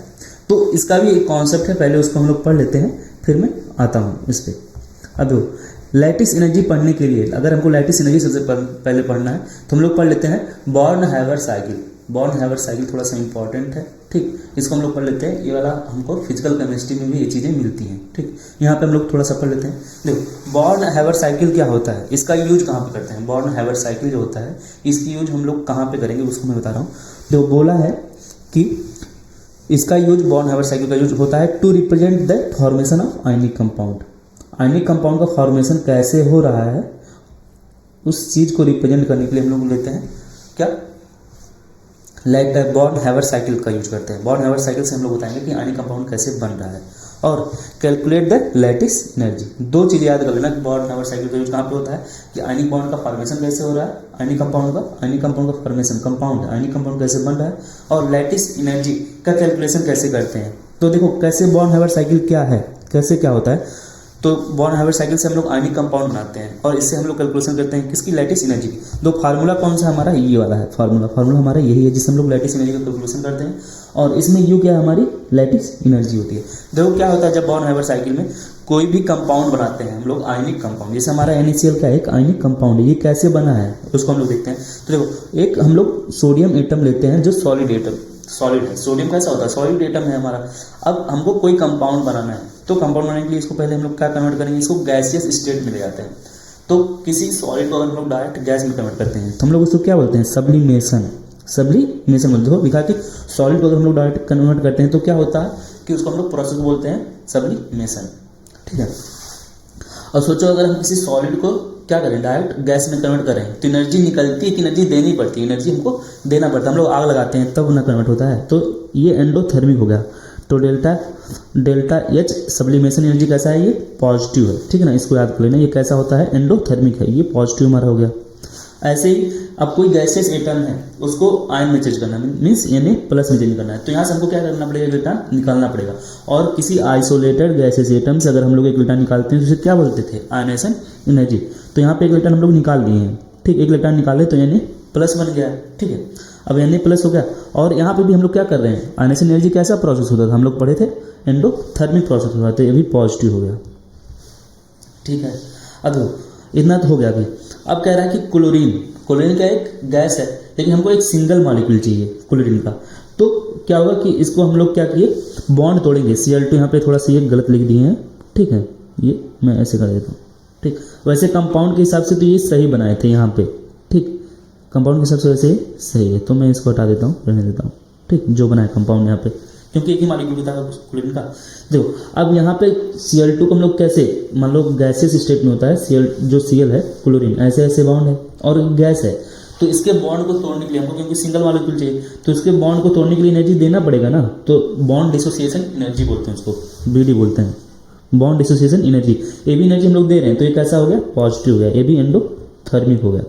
तो इसका भी एक कॉन्सेप्ट है, पहले उसको हम लोग पढ़ लेते हैं, फिर मैं आता हूँ इस पर। अब देखो लैटिस एनर्जी पढ़ने के लिए, अगर हमको लैटिस एनर्जी सबसे पहले पढ़ना है तो हम लोग पढ़ लेते हैं बॉर्न हैवर साइकिल थोड़ा सा इंपॉर्टेंट है, ठीक। इसको हम लोग पढ़ लेते हैं, ये वाला हमको फिजिकल केमिस्ट्री में भी ये चीज़ें मिलती हैं, ठीक। यहाँ पे हम लोग थोड़ा सा पढ़ लेते हैं। देखो बॉर्न हैवर साइकिल क्या होता है, इसका यूज कहाँ पे करते हैं, बॉर्न हैवर साइकिल जो होता है इसकी यूज हम लोग कहाँ पे करेंगे उसको मैं बता रहा हूँ। देखो बोला है कि इसका यूज, बॉर्न हैवर साइकिल का यूज होता है to represent the formation of ionic compound. Ionic compound का फॉर्मेशन कैसे हो रहा है उस चीज़ को रिप्रेजेंट करने के लिए हम लोग लेते हैं क्या, बॉर्न हैवर साइकिल का यूज करते हैं। बॉर्न हैवर साइकिल से हम लोग बताएंगे कि आयनिक कंपाउंड कैसे बन रहा है, और कैलकुलेट द लैटिस एनर्जी। 2 चीज़ याद कर लेना, बॉर्न हैवर साइकिल का यूज कहाँ पे होता है कि आयनिक बॉन्ड का फॉर्मेशन कैसे हो रहा है, आयनिक कंपाउंड का फॉर्मेशन, कंपाउंड आयनिक कंपाउंड कैसे बन रहा है, और लैटिस एनर्जी का कैलकुलेशन कैसे करते हैं। तो देखो कैसे बॉर्न हैवर साइकिल क्या है, कैसे क्या होता है, तो बॉर्न हैवर साइकिल से हम लोग आयनिक कंपाउंड बनाते हैं और इससे हम लोग कैलकुलेशन करते हैं किसकी, लैटिस एनर्जी की। दो फार्मूला कौन सा हमारा, ये वाला है फार्मूला हमारा यही है जिससे हम लोग लैटिस एनर्जी का कैलकुलेशन करते हैं, और इसमें यू क्या है, हमारी लैटिस एनर्जी होती है। देखो क्या होता है जब बॉर्न हैवर साइकिल में कोई भी कंपाउंड बनाते हैं हम लोग, आयनिक कंपाउंड, जैसे हमारा NaCl क्या है, एक आयनिक कंपाउंड है, ये कैसे बना है उसको हम लोग देखते हैं। तो देखो एक हम लोग सोडियम एटम लेते हैं जो सॉलिड है, सोडियम कैसा होता है, सॉलिड एटम है हमारा। अब हमको कोई कंपाउंड बनाना है, तो कंपाउंड बनाने के लिए इसको पहले हम लोग क्या कन्वर्ट करेंगे, इसको गैसियस स्टेट में ले जाते हैं। तो किसी सॉलिड को अगर हम लोग डायरेक्ट गैस में कन्वर्ट करते हैं तो हम लोग उसको क्या बोलते हैं, सब्लिमेशन बोलते हैं। लिखा कि सॉलिड को अगर हम लोग डायरेक्ट कन्वर्ट करते हैं तो क्या होता है कि उसको हम लोग प्रोसेस बोलते हैं सब्लिमेशन, ठीक है। और सोचो अगर हम किसी सॉलिड को क्या करें, डायरेक्ट गैस में कन्वर्ट करें तो एनर्जी निकलती है कि एनर्जी देनी पड़ती है, एनर्जी हमको देना पड़ता है, हम लोग आग लगाते हैं तब ना कन्वर्ट होता है, तो ये एंडोथर्मिक हो गया। तो डेल्टा एच सब्लिमेशन एनर्जी कैसा है, ये पॉजिटिव है, ठीक है ना, इसको याद कर लेना, ये कैसा होता है, एंडोथर्मिक है, ये पॉजिटिव हमारा हो गया। ऐसे ही अब कोई गैसेस एटम है उसको आयन में चेंज करना मीन्स यानी प्लस में चेंज करना है, तो यहाँ से हमको क्या करना पड़ेगा, इलेक्ट्रॉन निकालना पड़ेगा। और किसी आइसोलेटेड गैसेस एटम से अगर हम लोग एक इलेक्ट्रॉन निकालते हैं तो उसे क्या बोलते थे, आयनेशन एनर्जी। तो यहाँ पे एक इलेक्ट्रॉन हम लोग निकाल दिए हैं, ठीक, एक इलेक्ट्रॉन निकाले तो यानी प्लस बन गया, ठीक है। अब यानी प्लस हो गया, और यहाँ पे भी हम लोग क्या कर रहे हैं, आयनेशन एनर्जी कैसा प्रोसेस होता था, हम लोग पढ़े थे एंडोथर्मिक प्रोसेस होता था, तो ये भी पॉजिटिव हो गया, ठीक है। अब इतना तो हो गया अभी। अब कह रहा है कि क्लोरीन, क्लोरीन का एक गैस है लेकिन हमको एक सिंगल मॉलिक्यूल चाहिए क्लोरीन का। तो क्या होगा कि इसको हम लोग क्या किए, बॉन्ड तोड़ेंगे। Cl2 यहाँ पे थोड़ा सा ये गलत लिख दिए हैं, ठीक है, ये मैं ऐसे कर देता हूँ, ठीक। वैसे कंपाउंड के हिसाब से तो ये सही बनाए थे यहाँ पे, ठीक, कंपाउंड के हिसाब से वैसे सही है, तो मैं इसको हटा देता हूँ, रहने देता हूँ, ठीक, जो बनाए कंपाउंड यहाँ पे, क्योंकि एक ही मॉलिक्यूल था क्लोरीन का। देखो अब यहाँ पे Cl2 को हम लोग कैसे, मान लो गैसेस स्टेट में होता है Cl, जो Cl है क्लोरीन ऐसे ऐसे बॉन्ड है और गैस है, तो इसके बॉन्ड को तोड़ने के लिए हमको, क्योंकि सिंगल मॉलिक्यूल चाहिए, तो इसके बॉन्ड को तोड़ने के लिए एनर्जी देना पड़ेगा ना, तो बॉन्ड डिसोसिएशन एनर्जी बोलते हैं उसको, BD बोलते हैं, बॉन्ड डिसोसिएशन एनर्जी। ये भी एनर्जी हम लोग दे रहे हैं, तो ये कैसा हो गया, पॉजिटिव हो गया, ये भी एंडोथर्मिक हो गया,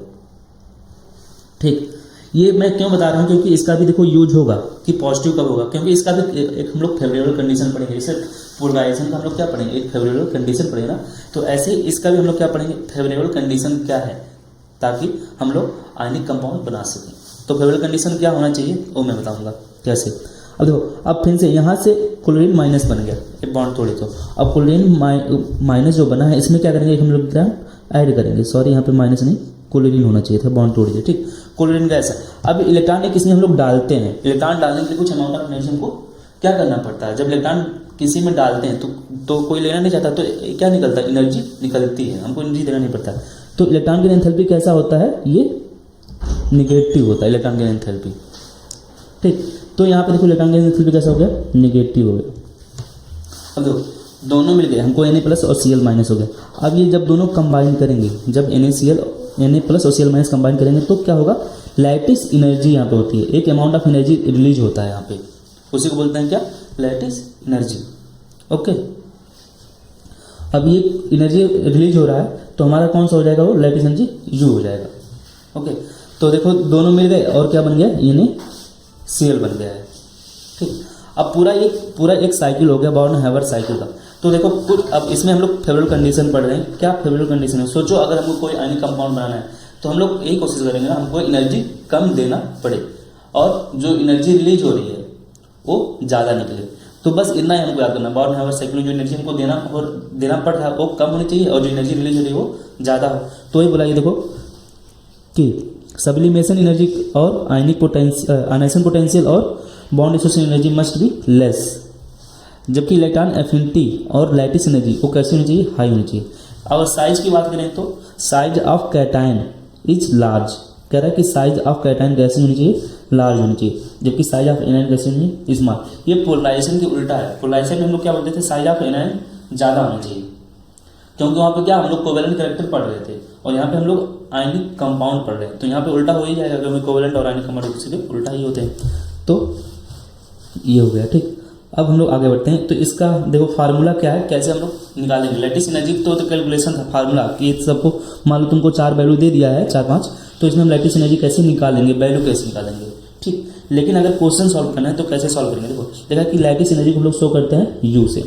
ठीक। ये मैं क्यों बता रहा हूँ, क्योंकि इसका भी देखो यूज होगा कि पॉजिटिव कब होगा, क्योंकि इसका भी एक हम लोग फेवरेबल कंडीशन पढ़ेंगे। जैसे पोलराइजेशन का हम लोग क्या पढ़ेंगे, एक फेवरेबल कंडीशन पढ़ेंगे ना, तो ऐसे ही इसका भी हम लोग क्या पढ़ेंगे, फेवरेबल कंडीशन क्या है, ताकि हम लोग आयनिक कंपाउंड बना सकें। तो फेवरेबल कंडीशन क्या होना चाहिए वो मैं बताऊँगा कैसे। अब देखो, अब फिर से यहाँ से क्लोरीन माइनस बन गया, एक बॉन्ड तोड़े तो अब क्लोरीन माइनस जो बना है इसमें क्या करेंगे, हम लोग ऐड करेंगे, सॉरी यहाँ पे माइनस नहीं, क्लोरीन होना चाहिए था, बॉन्ड तोड़ दिया, ठीक, क्लोरीन गैस है। अब इलेक्ट्रॉन किसी में हम लोग डालते हैं, इलेक्ट्रॉन डालने के लिए कुछ अमाउंट ऑफ एनर्जी हमको क्या करना पड़ता है, जब इलेक्ट्रॉन किसी में डालते हैं तो कोई लेना नहीं चाहता, तो क्या निकलता है, एनर्जी निकलती है, हमको एनर्जी देना नहीं पड़ता। तो इलेक्ट्रॉन की एंथैल्पी कैसा होता है, ये निगेटिव होता है इलेक्ट्रॉन की एंथैल्पी, ठीक। तो यहाँ पे देखो इलेक्ट्रॉन की एंथैल्पी कैसा हो गया, निगेटिव हो गया। अब देखो दोनों मिल गए, हमको Na प्लस और Cl माइनस हो गया। अब ये जब दोनों कंबाइन करेंगे, जब Na प्लस और Cl माइनस कंबाइन करेंगे तो क्या होगा, लैटिस एनर्जी यहाँ पे होती है, एक अमाउंट ऑफ एनर्जी रिलीज होता है यहाँ पे, उसी को बोलते हैं क्या, लैटिस एनर्जी, ओके। अब ये एनर्जी रिलीज हो रहा है तो हमारा कौन सा हो जाएगा, वो लैटिस एनर्जी U हो जाएगा, ओके। तो देखो दोनों मिल गए और क्या बन गया, NaCl बन गया है, ठीक। अब पूरा एक साइकिल हो गया, बॉर्न हैवर साइकिल का। तो देखो कुछ, अब इसमें हम लोग फेवरेबल कंडीशन पढ़ रहे हैं, क्या फेवरेबल कंडीशन है, सोचो अगर हमको कोई आयनिक कंपाउंड बनाना है तो हम लोग यही कोशिश करेंगे ना, हमको एनर्जी कम देना पड़े और जो एनर्जी रिलीज हो रही है वो ज़्यादा निकले। तो बस इतना ही हमको याद करना, बॉर्न हैवर साइकिल में जो एनर्जी हमको देना पड़ रहा है वो कम होनी चाहिए और जो एनर्जी रिलीज हो रही है वो ज़्यादा हो। तो वही बोला, ये देखो कि सब्लिमेशन एनर्जी और आयनेशन पोटेंशियल और bond dissociation energy must be less, जबकि इलेक्ट्रॉन एफिनिटी और लैटिस एनर्जी वो कैसी होनी चाहिए, हाई होनी चाहिए। अगर साइज की बात करें तो size of cation is large, कह रहा है कि साइज ऑफ कैटायन कैसी होनी चाहिए, लार्ज होनी चाहिए, जबकि साइज ऑफ एनायन कैसी होनी चाहिए, स्मॉल। ये पोलराइजेशन के उल्टा है, पोलराइजेशन में हम लोग क्या बोलते थे, साइज ऑफ एनायन ज़्यादा होना चाहिए, क्योंकि वहाँ पे क्या हम लोग कोवेलेंट कैरेक्टर पढ़ रहे थे और यहाँ पे हम लोग आयनिक कंपाउंड पढ़ रहे हैं, तो यहाँ पे उल्टा हो ही जाएगा, क्योंकि कोवेलेंट और आयनिक कंपाउंड किसी के उल्टा ही होते हैं। तो ये हो गया, ठीक। अब हम लोग आगे बढ़ते हैं। तो इसका देखो फार्मूला क्या है, कैसे हम लोग निकालेंगे लैटिस एनर्जी, तो कैलकुलेशन था फार्मूला कि सबको मान लो तुमको 4 वैल्यू दे दिया है, 4-5, तो इसमें हम लैटिस एनर्जी कैसे निकालेंगे, वैल्यू कैसे निकालेंगे, ठीक। लेकिन अगर क्वेश्चन सॉल्व करना है तो कैसे सॉल्व करेंगे, देखो देखा कि लैटिस एनर्जी को हम लोग शो करते हैं U से।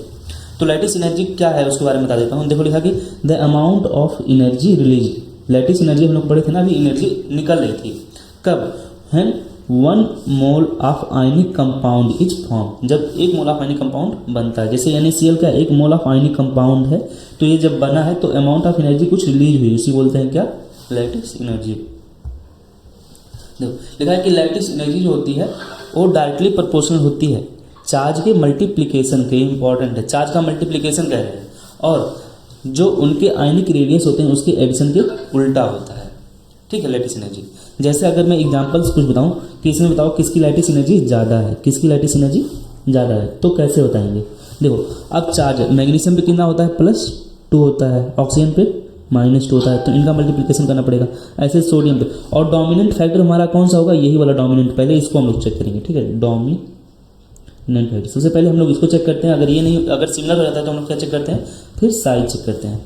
तो लैटिस एनर्जी क्या है उसके बारे में बता देता हूँ। देखो लिखा कि the amount of energy release, lattice energy हम लोग पढ़े थे ना, अभी एनर्जी निकल रही थी कब, है 1 mole of ionic compound is form, जब 1 मोल ऑफ आयनिक कंपाउंड बनता है। जैसे NaCl का 1 मोल ऑफ आयनिक कंपाउंड है, तो ये जब बना है तो अमाउंट ऑफ एनर्जी कुछ रिलीज हुई, उसी बोलते हैं क्या, लैटिस एनर्जी। देखो लिखा है कि लैटिस एनर्जी जो होती है वो डायरेक्टली प्रोपोर्शनल होती है चार्ज के मल्टीप्लिकेशन के, इंपॉर्टेंट है, चार्ज का मल्टीप्लिकेशन कह रहे हैं, और जो उनके आयनिक रेडियस होते हैं उसके एडिशन के उल्टा होता है, ठीक है, लैटिस एनर्जी। जैसे अगर मैं एग्जांपल्स कुछ बताऊं कि इसमें बताओ किसकी लैटिस एनर्जी ज़्यादा है, किसकी लैटिस एनर्जी ज़्यादा है, तो कैसे बताएंगे। देखो अब चार्ज मैग्नीशियम पे कितना होता है, +2 होता है, ऑक्सीजन पे -2 होता है, तो इनका मल्टीप्लिकेशन करना पड़ेगा। ऐसे सोडियम पे, और डोमिनेंट फैक्टर हमारा कौन सा होगा, यही वाला डोमिनेंट, पहले इसको हम लोग चेक करेंगे, ठीक है, डोमिनेंट फैक्टर। सबसे पहले हम लोग इसको चेक करते हैं, अगर ये नहीं, अगर सिमिलर हो जाता है तो हम लोग क्या चेक करते हैं, फिर साइज चेक करते हैं।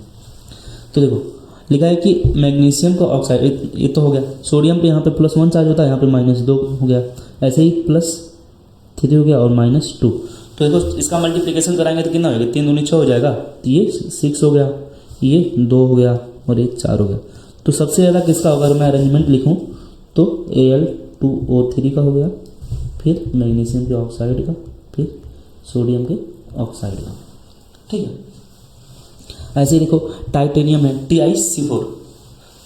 तो देखो लिखा है कि मैग्नीशियम का ऑक्साइड, ये तो हो गया। सोडियम पे यहाँ पे +1 चार्ज होता है, यहाँ पे -2 हो गया। ऐसे ही +3 हो गया और -2। तो देखो इसका मल्टीप्लिकेशन कराएंगे तो कितना हो जाएगा, 3 दूनी 6 हो जाएगा, तो ये 6 हो गया, ये 2 हो गया और ये 4 हो गया। तो सबसे ज़्यादा किसका होगा, अगर मैं अरेंजमेंट लिखूँ तो Al2O3 का हो गया, फिर मैग्नीशियम के ऑक्साइड का, फिर सोडियम के ऑक्साइड का। ठीक है, ऐसे ही देखो टाइटेनियम है TiC4।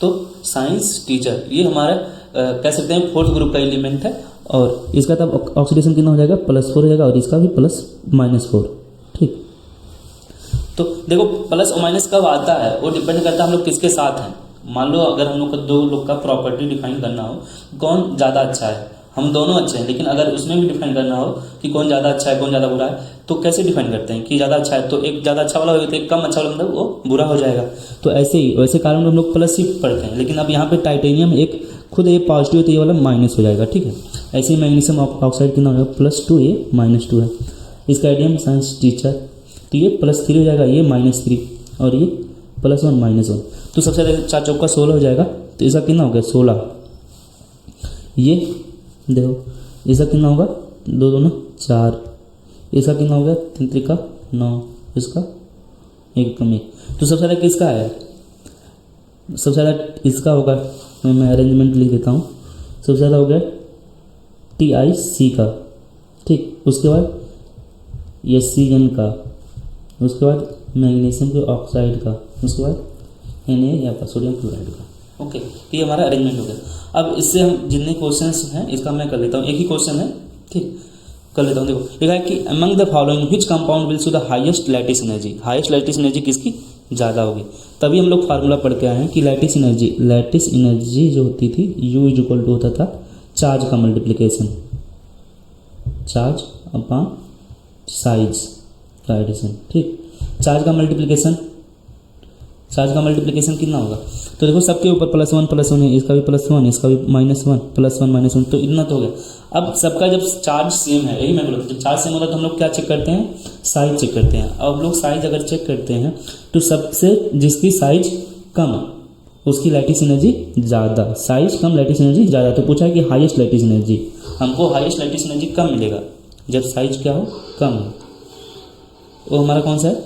तो साइंस टीचर ये हमारा कह सकते हैं 4th ग्रुप का एलिमेंट है, और इसका तब ऑक्सीडेशन कितना हो जाएगा, +4 हो जाएगा, और इसका भी +-4। ठीक, तो देखो प्लस और माइनस कब आता है वो डिपेंड करता है हम लोग किसके साथ हैं। मान लो अगर हम लोग को 2 लोग का प्रॉपर्टी डिफाइन करना हो, कौन ज़्यादा अच्छा है, हम दोनों अच्छे हैं, लेकिन अगर उसमें भी डिफाइन करना हो कि कौन ज़्यादा अच्छा है कौन ज़्यादा बुरा है, तो कैसे डिफाइन करते हैं कि ज़्यादा अच्छा है तो एक ज़्यादा अच्छा वाला होगा, तो एक कम अच्छा वाला मतलब वो बुरा हो जाएगा। तो ऐसे ही वैसे कारण हम लोग प्लस ही पढ़ते हैं, लेकिन अब यहाँ पे टाइटेनियम एक खुद ये पॉजिटिव है तो ये वाला माइनस हो जाएगा। ठीक है, ऐसे ही मैग्नीशियम ऑक्साइड कितना हो जाएगा, +2, ये -2 है। इसका आइडियम साइंस टीचर, तो ये +3 हो जाएगा, ये -3 और ये +1 -1। तो सबसे ज़्यादा 4 चौका 16 हो जाएगा, तो इसका कितना हो गया 16। ये देखो इसका कितना होगा 2 2 4, इसका कितना हो गया 3 3 9, इसका 1 कम 1। तो सबसे ज़्यादा किसका है, सबसे ज़्यादा इसका होगा, मैं अरेंजमेंट लिख देता हूँ। सबसे ज़्यादा हो गया TiC का, ठीक, उसके बाद Hcn का, उसके बाद मैग्नीशियम के ऑक्साइड का, उसके बाद Na या सोडियम क्लोराइड का। ओके, तो ये हमारा अरेंजमेंट हो गया। अब इससे हम जितने क्वेश्चंस हैं इसका मैं कर लेता हूँ, एक ही क्वेश्चन है, ठीक, कर लेता हूँ। देखो लिखा है कि among the following which compound will show the highest lattice energy, highest lattice energy किसकी ज़्यादा होगी। तभी हम लोग फार्मूला पढ़ के आए हैं कि लैटिस एनर्जी जो होती थी U = होता था चार्ज का मल्टीप्लिकेशन, चार्ज अपॉन साइज का एडिशन। ठीक, चार्ज का मल्टीप्लिकेशन कितना होगा, तो देखो सबके ऊपर +1 है, इसका भी +1, इसका भी -1, +1 -1, तो इतना तो हो गया। अब सबका जब चार्ज सेम है, यही मैं बोला था, जब चार्ज सेम होता है तो हम लोग क्या चेक करते हैं, साइज चेक करते हैं। अब लोग साइज अगर चेक करते हैं तो सबसे जिसकी साइज कम उसकी लैटिस एनर्जी ज़्यादा, साइज कम लैटिस एनर्जी ज़्यादा। तो पूछा है कि हाईएस्ट लैटिस एनर्जी, हमको हाईएस्ट लैटिस एनर्जी कम मिलेगा जब साइज क्या हो, कम हो। वो हमारा कौन सा है,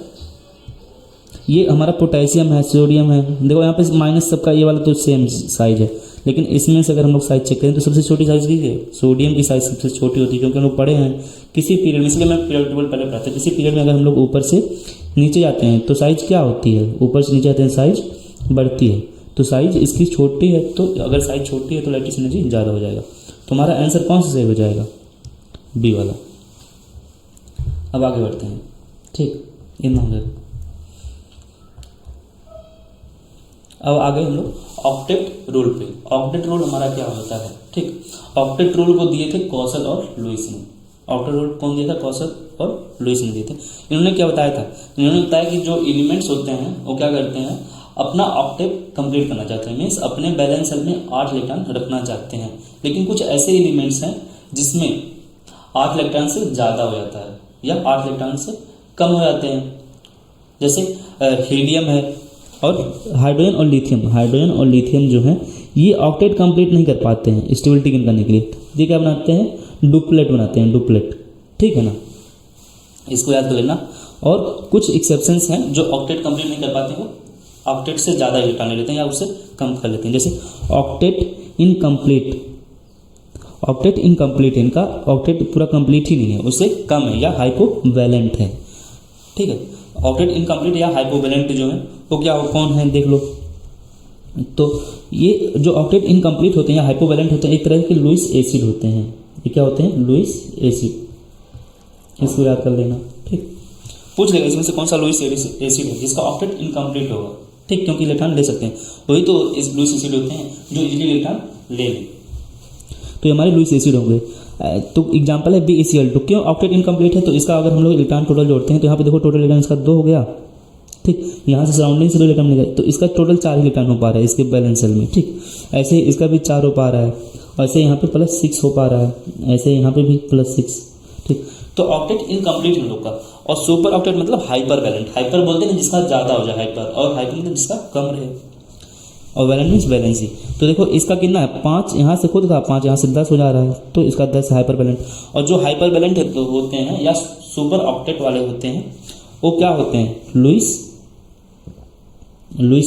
ये हमारा पोटेशियम है, सोडियम है। देखो यहाँ पे माइनस सबका, ये वाला तो सेम साइज है, लेकिन इसमें से अगर हम लोग साइज चेक करें तो सबसे छोटी साइज की है सोडियम की साइज सबसे छोटी होती है, क्योंकि हम लोग पढ़े हैं किसी पीरियड में, इसलिए मैं पीरियड टेबल पहले पढ़ाता हूँ। किसी पीरियड में अगर हम लोग ऊपर से नीचे जाते हैं तो साइज क्या होती है, ऊपर से नीचे जाते हैं साइज बढ़ती है, तो साइज इसकी छोटी है, तो अगर साइज छोटी है तो लैटिस एनर्जी ज़्यादा हो जाएगा। तो हमारा आंसर कौन सा सही हो जाएगा, बी वाला। अब आगे बढ़ते हैं, ठीक, इतना हो गया। अब आगे हम लोग ऑक्टेट रूल पे। ऑक्टेट रूल हमारा क्या होता है, ठीक, ऑक्टेट रूल को दिए थे कौशल और लुईस ने। ऑक्टेट रूल कौन दिया था, कौशल और लुईस ने दिए थे। इन्होंने क्या बताया था, इन्होंने बताया कि जो एलिमेंट्स होते हैं वो क्या करते हैं, अपना ऑक्टेट कंप्लीट करना चाहते हैं, मीन्स अपने बैलेंस सेल में 8 इलेक्ट्रॉन रखना चाहते हैं। लेकिन कुछ ऐसे एलिमेंट्स हैं जिसमें 8 इलेक्ट्रॉन से ज़्यादा हो जाता है या 8 इलेक्ट्रॉन से कम हो जाते हैं, जैसे हीलियम है और हाइड्रोजन और लिथियम जो है ये ऑक्टेट कंप्लीट नहीं कर पाते हैं स्टेबिलिटी गेन करने के लिए। ये क्या बनाते हैं, डुप्लेट बनाते हैं, डुप्लेट, ठीक है ना, इसको याद कर लेना। और कुछ एक्सेप्शंस हैं जो ऑक्टेट कंप्लीट नहीं कर पाते, वो ऑक्टेट से ज़्यादा इलेक्ट्रॉन ले लेते हैं या उससे कम कर लेते हैं, जैसे ऑक्टेट इनकम्प्लीट है, इनका ऑक्टेट पूरा कंप्लीट ही नहीं है, उससे कम है या हाइपोवैलेंट है, ठीक है। ऑक्टेट इनकम्प्लीट या हाइपोवैलेंट जो है वो क्या हो, कौन है देख लो। तो ये जो ऑक्टेट इनकम्प्लीट होते हैं या हाइपोवैलेंट होते हैं एक तरह के लुईस एसिड होते हैं। ये क्या होते हैं, लुईस एसिड, इसको याद कर लेना, ठीक। पूछ लेगा इसमें से कौन सा लुईस एसिड है जिसका ऑक्टेट इनकम्प्लीट होगा, ठीक, क्योंकि इलेक्ट्रॉन ले सकते हैं, वही तो इस लुईस एसिड होते हैं जो इजीली इलेक्ट्रॉन ले लें। तो ये हमारे लुईस एसिड होंगे। तो एग्जांपल है BeCl2, क्यों ऑक्टेट इनकम्प्लीट है, तो इसका अगर हम लोग इलेक्ट्रॉन टोटल जोड़ते हैं तो यहाँ पे देखो टोटल इलेक्ट्रॉन इसका 2 हो गया, ठीक, यहाँ से सराउंडिंग से 2 इलेक्ट्रॉन मिल गए, तो इसका टोटल 4 इलेक्ट्रॉन हो पा रहा है इसके बैलेंस सेल में, ठीक। ऐसे ही इसका भी 4 हो पा रहा है, ऐसे यहाँ पे +6 हो पा रहा है, ऐसे यहाँ पे भी +6, ठीक। तो ऑक्टेट इनकम्प्लीट हम लोग का। और सुपर ऑक्टेट मतलब हाइपर वैलेंट, हाइपर बोलते हैं जिसका ज़्यादा हो जाए हाइपर, और हाइपर मतलब जिसका कम रहे। और वैलेंट मीन्स वैलेंसी। तो देखो इसका कितना है 5, यहाँ से खुद का 5, यहाँ से 10 हो जा रहा है, तो इसका 10 हाइपर वैलेंट। और जो हाइपर वैलेंट होते हैं या सुपर ऑक्टेट वाले होते हैं वो क्या होते हैं, लुईस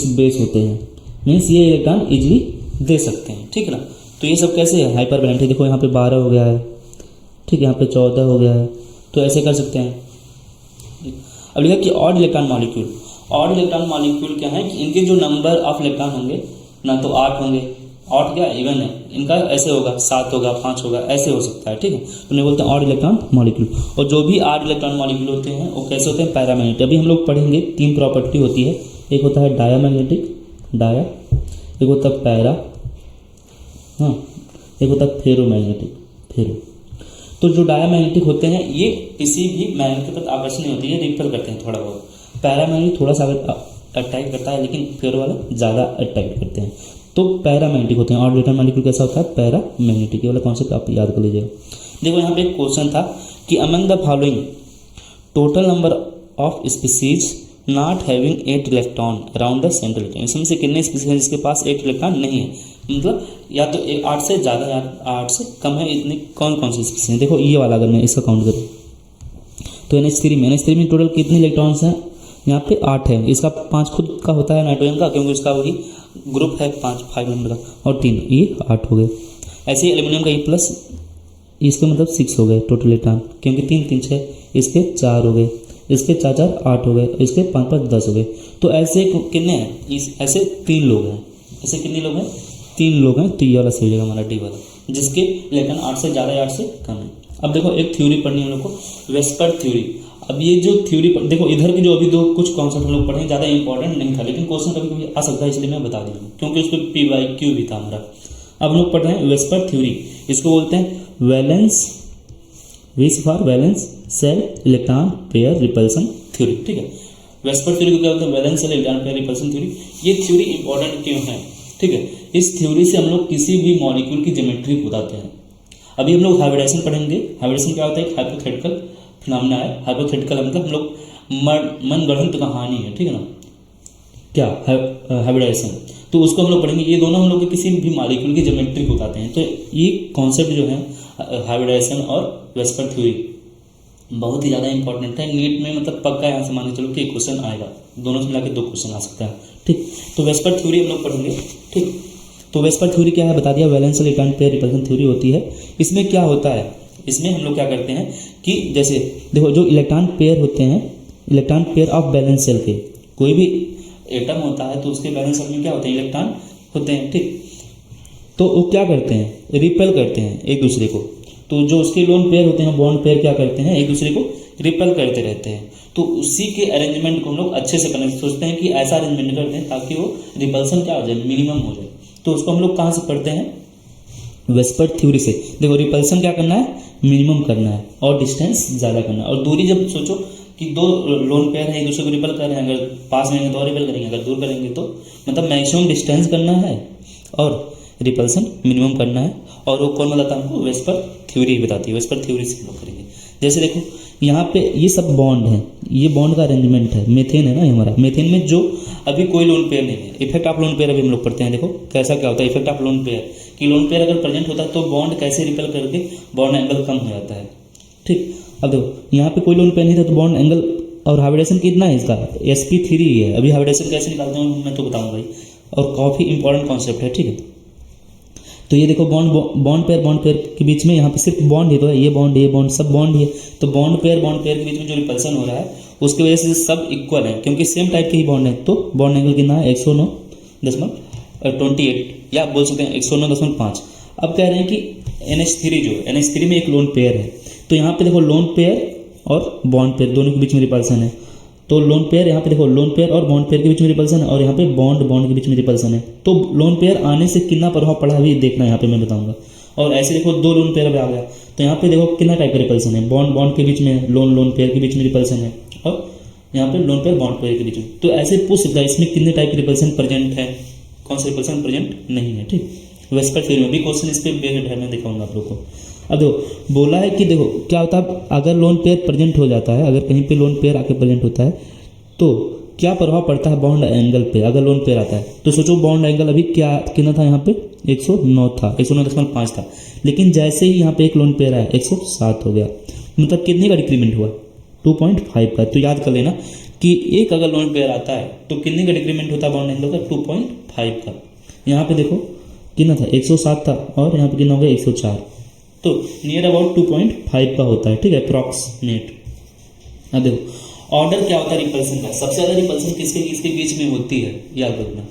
बेस होते हैं, मीन्स ये इलेक्ट्रॉन इजीली दे सकते हैं, ठीक है ना। तो ये सब कैसे है, हाइपर वैलेंट है। देखो यहाँ पे 12 हो गया है, ठीक है, यहाँ पे 14 हो गया है, तो ऐसे कर सकते हैं। अब लिखा कि odd electron molecule, odd electron molecule क्या है कि इनके जो नंबर ऑफ इलेक्ट्रॉन होंगे ना तो 8 होंगे, 8 क्या इवन है, इनका ऐसे होगा 7 होगा 5 होगा, ऐसे हो सकता है, ठीक है। तो नहीं बोलते हैं ऑड इलेक्ट्रॉन मॉलिक्यूल। और जो भी ऑड इलेक्ट्रॉन मॉलिक्यूल होते हैं वो कैसे होते हैं, पैरामैग्नेटिक। अभी हम लोग पढ़ेंगे 3 प्रॉपर्टी होती है, एक होता है डायामैग्नेटिक, डाया, एक होता है पैरा, हाँ, एक होता है फेरोमैग्नेटिक, फेरो। तो जो डायामैग्नेटिक होते हैं ये किसी भी मैग्नेट के प्रति आकर्षण नहीं होती है, रिपेल करते हैं थोड़ा बहुत। पैरामैग्नेटिक थोड़ा सा अट्रैक्ट करता है, लेकिन फेरो वाले ज़्यादा अट्रैक्ट करते हैं। तो पैरामैग्नेटिक होते हैं। और इलेक्ट्रॉन मॉलिक्यूल कैसा होता है, पैरामैग्नेटिक। ये वाला कॉन्सेप्ट आप याद कर लीजिएगा। देखो यहाँ पे एक क्वेश्चन था कि among the following total number of species not having 8 electron around the central electron, इसमें से कितने स्पीसीज हैं जिसके पास 8 इलेक्ट्रॉन नहीं है, मतलब या तो 8 से ज़्यादा या 8 से कम है, इतनी कौन कौन सी स्पीसीज हैं। देखो ये वाला अगर मैं इसका काउंट करूँ तो NH3 में टोटल कितने इलेक्ट्रॉन्स हैं, यहाँ पे 8 है। इसका 5 खुद का होता है नाइट्रोजन का, क्योंकि उसका वही ग्रुप है 5 नंबर का, और 3 ये 8 हो गए। ऐसे ही एल्यूमिनियम का E+, इसके मतलब 6 हो गए टोटल इलेक्ट्रॉन, क्योंकि 3 3 6, इसके 4 हो गए, इसके 4 4 8 हो गए, इसके 5 5 10 हो गए। तो ऐसे कितने हैं, ऐसे 3 लोग हैं, ऐसे कितने लोग हैं, 3 लोग हैं। तो ये वाला सही जगह हमारा डी वाला, जिसके इलेक्ट्रॉन 8 से ज़्यादा या 8 से कम है। अब देखो एक थ्योरी पढ़नी है हम लोग को, वेस्पर थ्योरी। अब ये जो थ्योरी देखो इधर के जो अभी दो कुछ कॉन्सेप्ट हम लोग पढ़े ज़्यादा इंपॉर्टेंट नहीं था, लेकिन क्वेश्चन कभी कभी आ सकता है, इसलिए मैं बता दूँ, क्योंकि उस पर PYQ भी था हमारा। अब हम लोग पढ़ रहे हैं वेस्पर थ्योरी। इसको बोलते हैं valence, which for valence shell electron pair repulsion theory, ठीक है। वेस्पर थ्योरी को क्या बोलते हैं, valence shell electron pair repulsion theory. ये थ्योरी इंपॉर्टेंट क्यों है, ठीक है। इस थ्योरी से हम लोग किसी भी मॉलिक्यूल की ज्योमेट्री बताते हैं। अभी हम लोग हाइब्रिडेशन पढ़ेंगे। हाइब्रिडेशन क्या होता है, एक हाइपोथेटिकल फिनोमेना है। हाइपोथेटिकल मतलब हम लोग मनगढ़ंत कहानी है, ठीक है ना, क्या हाइब्रिडेशन, तो उसको हम लोग पढ़ेंगे। ये दोनों हम लोग किसी भी मॉलिक्यूल की ज्योमेट्री को बताते हैं। तो ये कॉन्सेप्ट जो है हाइब्रिडेशन और वेस्पर थ्योरी बहुत ही ज़्यादा इंपॉर्टेंट है। नीट में मतलब पक्का यहाँ से मान के चलो कि एक क्वेश्चन आएगा, दोनों से मिला के 2 क्वेश्चन आ सकता है, ठीक। तो वेस्पर थ्योरी हम लोग पढ़ेंगे, ठीक। तो वेस्पर थ्योरी क्या है बता दिया, valence electron pair repulsion theory होती है। इसमें क्या होता है, इसमें हम लोग क्या करते हैं कि जैसे देखो जो इलेक्ट्रॉन पेयर होते हैं, electron pair of valence shell के, कोई भी एटम होता है तो उसके बैलेंस सेल में क्या होते हैं, इलेक्ट्रॉन होते हैं, ठीक। तो वो क्या करते हैं, रिपेल करते हैं एक दूसरे को। तो जो उसके लोन पेयर होते हैं, बॉन्ड पेयर क्या करते हैं, एक दूसरे को रिपेल करते रहते हैं। तो उसी के अरेंजमेंट को हम लोग अच्छे से करने सोचते हैं कि ऐसा अरेंजमेंट करते हैं ताकि वो रिपल्सन क्या हो जाए, मिनिमम हो जाए। तो उसको हम लोग कहाँ से पढ़ते हैं, वेस्पर थ्योरी से। देखो रिपल्सन क्या करना है, मिनिमम करना है, और डिस्टेंस ज़्यादा करना है। और दूरी जब सोचो कि 2 लोन पेयर है एक दूसरे को रिपेल कर रहे हैं, अगर पास में तो रिपेल करेंगे, अगर दूर करेंगे तो मतलब मैक्सिमम डिस्टेंस करना है और रिपल्सन मिनिमम करना है। और वो कौन बताता है हमको, वेस्पर थ्योरी बताती है। वेस्पर थ्योरी से हम लोग करेंगे। जैसे देखो यहाँ पे ये सब बॉन्ड है, ये बॉन्ड का अरेंजमेंट है। मेथेन है ना हमारा, मेथेन में जो अभी कोई लोन पेयर नहीं है, इफेक्ट ऑफ लोन पेयर अभी हम लोग पढ़ते हैं। देखो कैसा क्या होता है इफेक्ट ऑफ लोन पेयर, कि लोन पेयर अगर प्रेजेंट होता है तो बॉन्ड कैसे रिपेल करके बॉन्ड एंगल कम हो जाता है, ठीक। अब देखो यहाँ पे कोई लोन पेयर नहीं था तो बॉन्ड एंगल, और हाइब्रिडेशन कितना है इसका, sp3 है। अभी हाइब्रिडेशन कैसे निकालते हैं मैं तो बताऊँगा भाई, और काफ़ी इंपॉर्टेंट कॉन्सेप्ट है, ठीक है। तो ये देखो बॉन्ड पेयर के बीच में यहाँ पे सिर्फ बॉन्ड ही तो है, ये बॉन्ड सब बॉन्ड ही है। तो बॉन्ड पेयर के बीच में जो रिपल्सन हो रहा है उसकी वजह से सब इक्वल है, क्योंकि सेम टाइप के ही बॉन्ड है। तो बॉन्ड एंगल कितना है, 109.28, या बोल सकते हैं 109.5। अब कह रहे हैं कि NH3 में एक लोन पेयर है। तो यहाँ पे देखो लोन पेयर और बॉन्ड पेयर दोनों के बीच में रिपल्सन है। तो लोन पेयर यहाँ पे देखो लोन पेयर और बॉन्ड पेयर के बीच में रिपल्सन है, और यहाँ पे बॉन्ड के बीच में रिपल्सन है। तो लोन पेयर आने से कितना प्रभाव पड़ा अभी देखना, यहाँ पे मैं बताऊंगा। और ऐसे देखो 2 लोन पेयर आ गया, तो यहाँ पे देखो कितना टाइप का रिपल्सन है, बॉन्ड के बीच में, लोन पेयर के बीच में रिपल्सन है, और यहाँ पे लोन पेयर बॉन्ड पेयर के बीच में। तो ऐसे पूछ सकता है इसमें कितने टाइप के रिपल्सन प्रेजेंट है, कौन सा रिपल्सन प्रेजेंट नहीं है, ठीक। वेस्पर थ्योरी में भी क्वेश्चन इस पर बेस्ड है, मैं दिखाऊंगा आप लोग को। अब देखो बोला है कि देखो क्या होता है, अगर लोन पेयर प्रेजेंट हो जाता है, अगर कहीं पे लोन पेयर आके प्रेजेंट होता है तो क्या प्रभाव पड़ता है बॉन्ड एंगल पे अगर लोन पेयर आता है? तो सोचो बॉन्ड एंगल अभी क्या कितना था यहाँ पे 109 था, 109.5 था, लेकिन जैसे ही यहाँ पे एक लोन पेयर आया 107 हो गया, मतलब कितने का डिक्रीमेंट हुआ? 2.5 का। तो याद कर लेना कि एक अगर लोन पेयर आता है तो कितने का डिक्रीमेंट होता है बॉन्ड एंगल का? 2.5 का। यहाँ पे देखो कितना था 107 था और यहाँ पे कितना हो गया 104, तो नियर अबाउट 2.5 का होता है, ठीक है, अप्रॉक्सीमेट। अब देखो ऑर्डर क्या होता है रिपल्सन का? सबसे ज़्यादा रिपल्सन किसके किसके बीच में होती है याद रखना,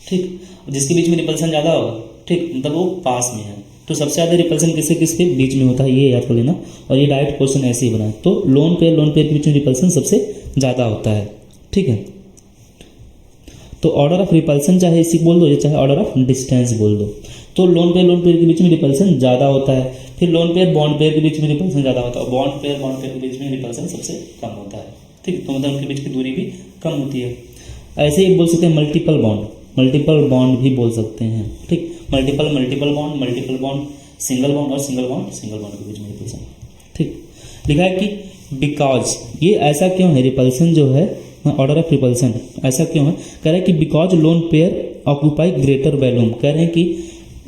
ठीक, जिसके बीच में रिपल्सन ज़्यादा होगा, ठीक, मतलब वो पास में है, तो सबसे ज़्यादा रिपल्सन किसके किसके बीच में होता है, ये याद कर लेना। और ये डायरेक्ट क्वेश्चन ऐसे ही बना है, तो लोन पेयर के बीच में रिपल्सन सबसे ज़्यादा होता है, ठीक है। तो ऑर्डर ऑफ रिपल्सन चाहे इसी बोल दो या चाहे ऑर्डर ऑफ डिस्टेंस बोल दो, तो लोन पेयर के बीच में रिपल्सन ज़्यादा होता है, फिर लोन पेयर बॉन्ड पेयर के बीच में रिपल्सन ज़्यादा होता है, बॉन्ड पेयर के बीच में रिपल्सन सबसे कम होता है, ठीक, तो मतलब उनके बीच की दूरी भी कम होती है। ऐसे ही बोल सकते हैं मल्टीपल बॉन्ड भी बोल सकते हैं, ठीक, मल्टीपल बॉन्ड, सिंगल बॉन्ड और सिंगल बॉन्ड के बीच में रिपल्सन, ठीक। लिखा है कि बिकॉज, ये ऐसा क्यों है रिपल्सन जो है, ऑर्डर ऑफ रिपल्सन ऐसा क्यों है? कह रहे हैं कि because lone pair occupy greater volume, कह रहे हैं कि